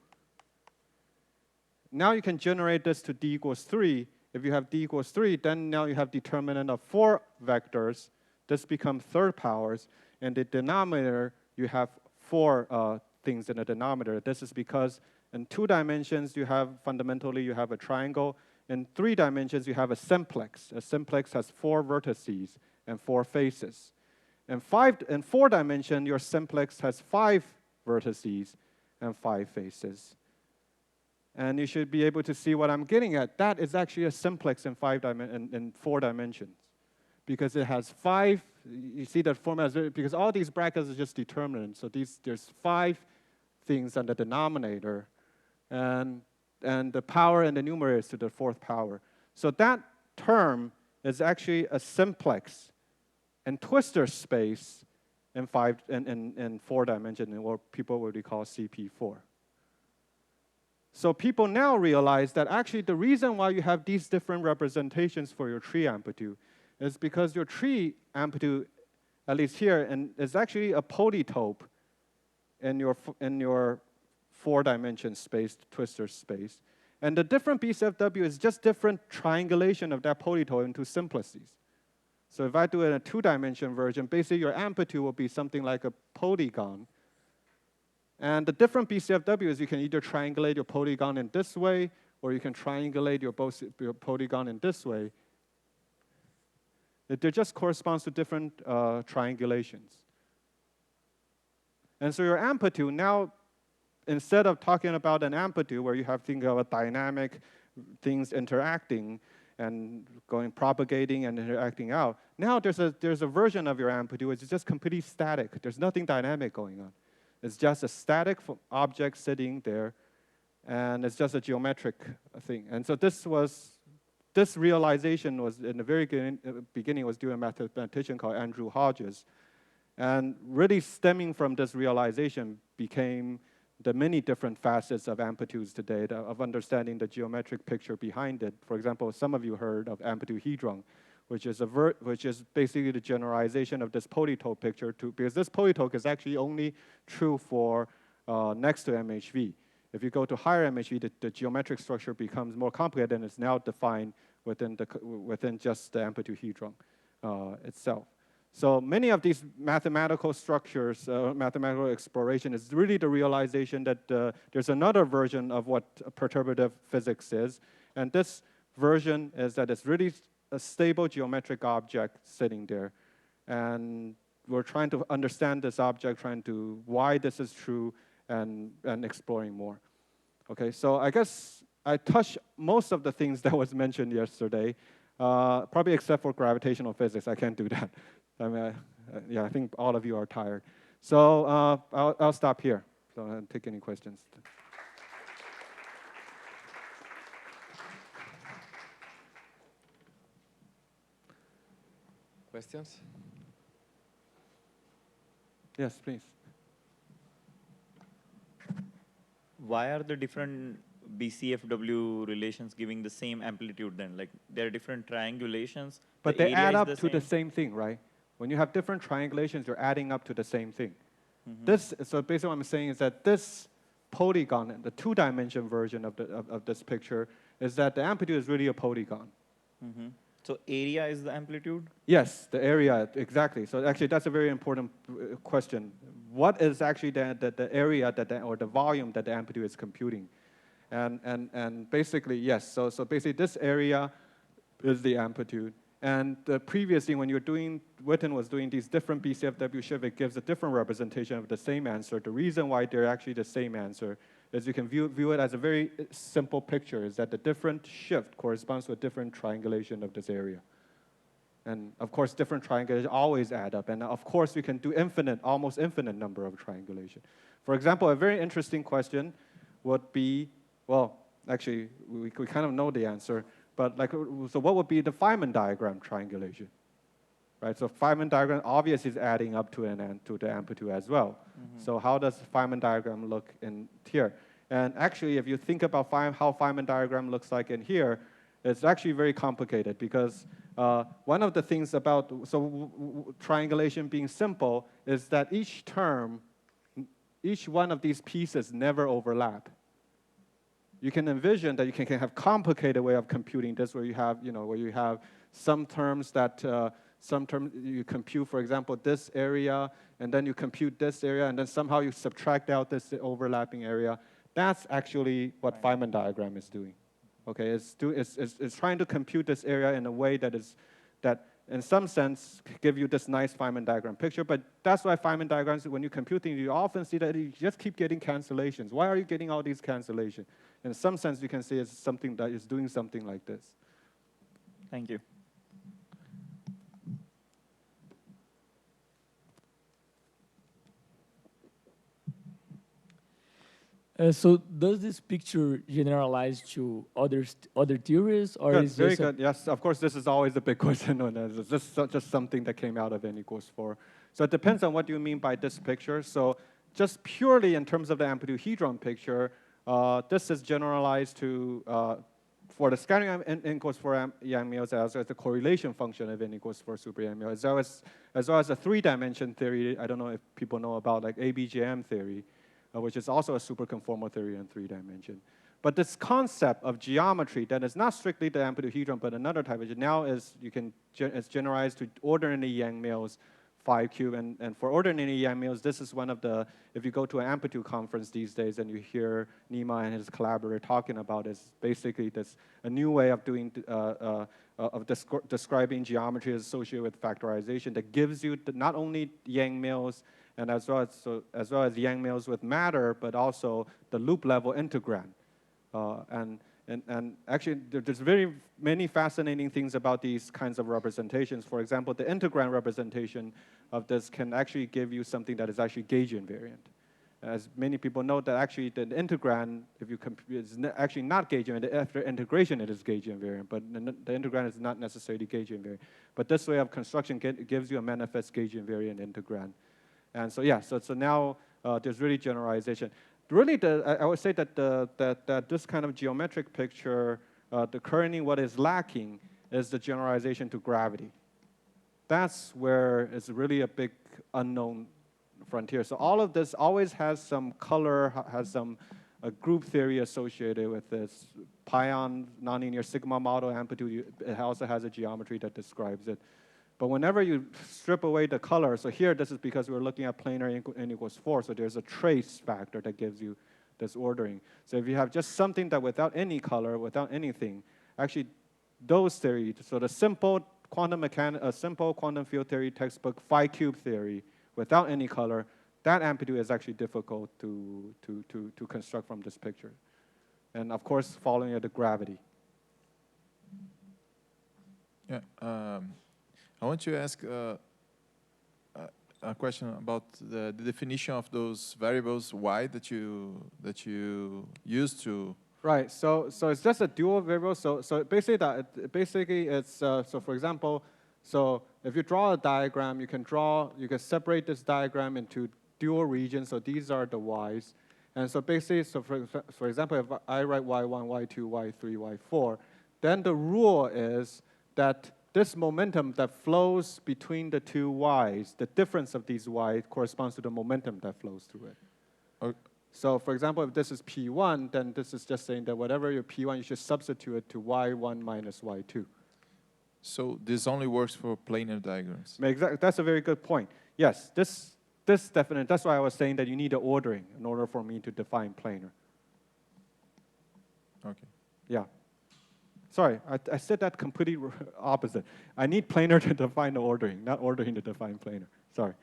Now you can generate this to d equals 3. If you have d equals 3, then now you have determinant of 4 vectors. This becomes third powers. And the denominator, you have 4 things in the denominator. This is because in 2 dimensions, you have fundamentally you have a triangle. In 3 dimensions, you have a simplex. A simplex has 4 vertices and 4 faces. In 4 dimension, your simplex has 5 vertices and 5 faces. And you should be able to see what I'm getting at. That is actually a simplex in 4 dimensions. Because it has 5, you see that format, because all these brackets are just determinants. So there's 5 things on the denominator. And the power in the numerator is to the fourth power. So that term is actually a simplex in twistor space in 4 dimensions, in what people would call CP4. So people now realize that actually the reason why you have these different representations for your tree amplitude is because your tree amplitude, at least here, is actually a polytope in your 4-dimension space, twistor space. And the different BCFW is just different triangulation of that polytope into simplices. So if I do it in a 2-dimension version, basically your amplitude will be something like a polygon. And the different BCFWs, you can either triangulate your polygon in this way, or you can triangulate your polygon in this way. It just corresponds to different triangulations. And so your amplitude now, instead of talking about an amplitude where you have to think of a dynamic things interacting and propagating and interacting out, now there's a version of your amplitude which is just completely static. There's nothing dynamic going on. It's just a static object sitting there, and it's just a geometric thing. And so this realization was in the very beginning was due to a mathematician called Andrew Hodges. And really stemming from this realization became the many different facets of amplitudes today, of understanding the geometric picture behind it. For example, some of you heard of amplitude hedron, which is basically the generalization of this polytope picture, because this polytope is actually only true for next to MHV. If you go to higher MHV, the geometric structure becomes more complicated, and it's now defined within just the amplitude hedron itself. So many of these mathematical structures, mathematical exploration is really the realization that there's another version of what perturbative physics is. And this version is that it's really a stable geometric object sitting there. And we're trying to understand this object, why this is true, and exploring more. Okay, so I guess I touched most of the things that was mentioned yesterday, probably except for gravitational physics. I can't do that. I mean, yeah, I think all of you are tired. So I'll stop here. So I'll take any questions. Questions? Yes, please. Why are the different BCFW relations giving the same amplitude then? Like, there are different triangulations. But the they area add is up the to the same thing, right? When you have different triangulations, you're adding up to the same thing. So basically what I'm saying is that this polygon, the 2-dimension version of this picture, is that the amplitude is really a polygon. So area is the amplitude? Yes, the area, exactly. So actually, that's a very important question. What is actually the area or the volume that the amplitude is computing? And basically, yes. So basically, this area is the amplitude. And previously, when Witten was doing these different BCFW shifts, it gives a different representation of the same answer. The reason why they're actually the same answer is you can view it as a very simple picture, is that the different shift corresponds to a different triangulation of this area. And of course, different triangulations always add up. And of course, we can do almost infinite number of triangulation. For example, a very interesting question would be, well, actually, we kind of know the answer, but like, so what would be the Feynman diagram triangulation? Right, so Feynman diagram obviously is adding up to to the amplitude as well. So how does Feynman diagram look in here? And actually, if you think about how Feynman diagram looks like in here, it's actually very complicated because one of the things about triangulation being simple is that each term, each one of these pieces never overlap. You can envision that you can have complicated way of computing this, where you have some terms that you compute, for example, this area, and then you compute this area, and then somehow you subtract out this overlapping area. That's actually what Feynman diagram is doing. Okay, it's trying to compute this area in a way that in some sense give you this nice Feynman diagram picture. But that's why Feynman diagrams, when you compute things, you often see that you just keep getting cancellations. Why are you getting all these cancellations? In some sense, you can say it's something that is doing something like this. Thank you. So does this picture generalize to other theories, or Good, is very this good. Yes, of course, this is always a big question. It's just something that came out of N=4. So it depends on what you mean by this picture. So just purely in terms of the amplitude-hedron picture, this is generalized to for the scattering N=4 Yang mills as the correlation function of N=4 super Yang mill, as well as a three-dimension theory. I don't know if people know about like ABGM theory, which is also a superconformal theory in 3 dimension. But this concept of geometry that is not strictly the amplitude-hedron, but another type, which now is it's generalized to ordinary Yang mills 5 cube. And for ordinary Yang mills, this is one of the, if you go to an amplitude conference these days and you hear Nima and his collaborator talking about is basically a new way of doing describing geometry associated with factorization that gives you not only Yang mills and as well as Yang mills with matter, but also the loop level integrand. And actually, there's very many fascinating things about these kinds of representations. For example, the integrand representation of this can actually give you something that is actually gauge invariant. As many people know that actually the integrand, if you compute, is actually not gauge invariant. After integration, it is gauge invariant, but the integrand is not necessarily gauge invariant. But this way of construction gives you a manifest gauge invariant integrand. And so yeah, so now there's really generalization. Really, I would say that that this kind of geometric picture, currently what is lacking is the generalization to gravity. That's where it's really a big unknown frontier. So all of this always has some color, has some group theory associated with this. Pion nonlinear sigma model amplitude, it also has a geometry that describes it. But whenever you strip away the color, so here this is because we're looking at planar N=4, so there's a trace factor that gives you this ordering. So if you have just something that without any color, without anything, actually those theories, so the simple quantum field theory textbook phi cube theory without any color, that amplitude is actually difficult to construct from this picture. And of course, following the gravity. Yeah. I want to ask a question about the definition of those variables y that you use to. Right. So it's just a dual variable. So basically it's so for example, so if you draw a diagram, you can separate this diagram into dual regions. So these are the y's, and so basically, so for example, if I write y1, y2, y3, y4, then the rule is that this momentum that flows between the two y's, the difference of these y's corresponds to the momentum that flows through it. Okay. So for example, if this is P1, then this is just saying that whatever your P1, you should substitute it to y1 minus y2. So this only works for planar diagrams? Exactly. That's a very good point. Yes, this definitely, that's why I was saying that you need an ordering in order for me to define planar. Okay. Yeah. Sorry, I said that completely opposite. I need planar to define the ordering, not ordering to define planar. Sorry.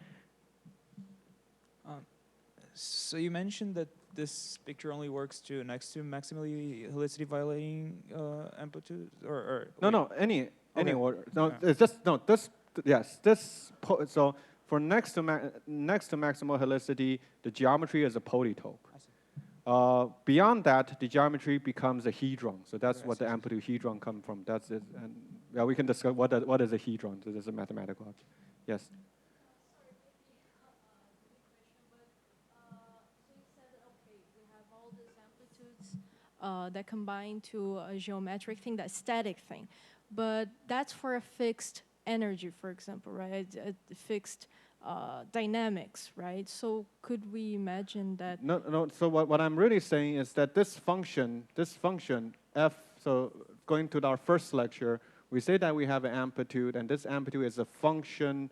So you mentioned that this picture only works next to maximally helicity violating amplitude, or no, any Okay. order. No, Yeah. it's just no. This yes. So for next to maximal helicity, the geometry is a polytope. Beyond that, the geometry becomes a hedron. So that's what the amplitude hedron comes from. That's it. And yeah, we can discuss what is a hedron. So this is a mathematical object. Yes. That combine to a geometric thing, that static thing. But that's for a fixed energy, for example, right? A fixed dynamics, right? So could we imagine that? No. So what I'm really saying is that this function f, so going to our first lecture, we say that we have an amplitude, and this amplitude is a function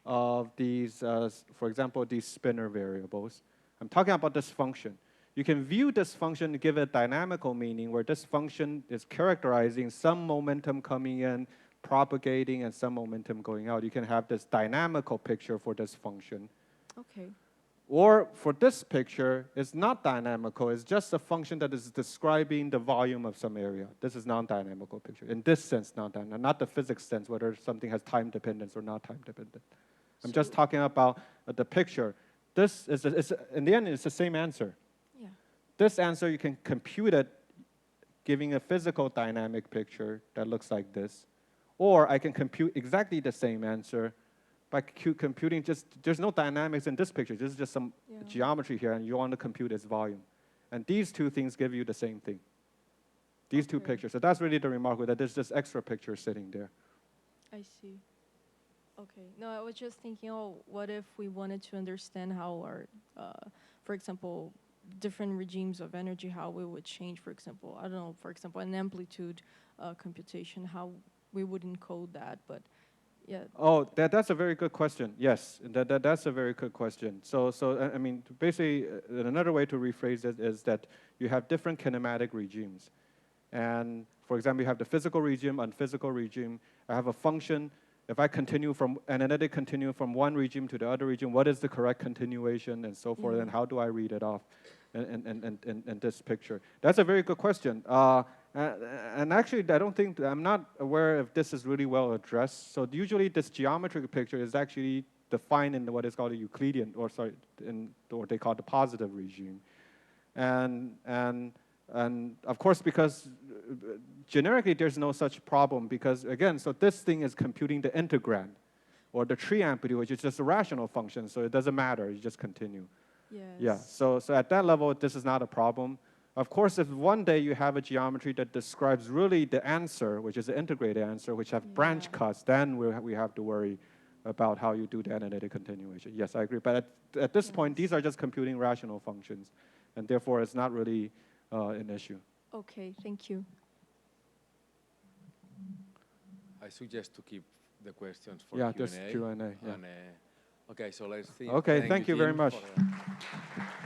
of these, for example, these spinor variables. I'm talking about this function. You can view this function to give it a dynamical meaning where this function is characterizing some momentum coming in, propagating, and some momentum going out. You can have this dynamical picture for this function. Okay. Or for this picture, it's not dynamical. It's just a function that is describing the volume of some area. This is non-dynamical picture. In this sense, non-dynamical, not the physics sense, whether something has time dependence or not time dependent. I'm just talking about the picture. This is, in the end, it's the same answer. Yeah. This answer, you can compute it giving a physical dynamic picture that looks like this. Or I can compute exactly the same answer by computing just, there's no dynamics in this picture. This is just some geometry here, and you want to compute its volume. And these two things give you the same thing. These two pictures. So that's really the remark, that there's this extra picture sitting there. I see. Okay. No, I was just thinking, oh, what if we wanted to understand how our, for example, different regimes of energy, how we would change, for example, I don't know, for example, an amplitude computation, how we would encode that, but yeah. Oh, that's a very good question. Yes, that's a very good question. So I mean, basically, another way to rephrase it is that you have different kinematic regimes. And for example, you have the physical regime, unphysical regime. I have a function. If I continue from analytic continue from one regime to the other regime, what is the correct continuation and so forth, and how do I read it off in this picture? That's a very good question. And actually, I'm not aware if this is really well addressed. So usually this geometric picture is actually defined in what is called a Euclidean, or they call it the positive regime. And of course, because generically there's no such problem, because again, so this thing is computing the integrand, or the tree amplitude, which is just a rational function, so it doesn't matter, you just continue. Yes. Yeah, so at that level, this is not a problem. Of course, if one day you have a geometry that describes really the answer, which is the integrated answer, which have branch cuts, then we have to worry about how you do the analytic continuation. Yes, I agree. But at this point, these are just computing rational functions, and therefore it's not really an issue. Okay, thank you. I suggest to keep the questions for Yeah, Q&A. just Q&A. Yeah. Okay, so let's think. Okay, thank you very Tim, much. for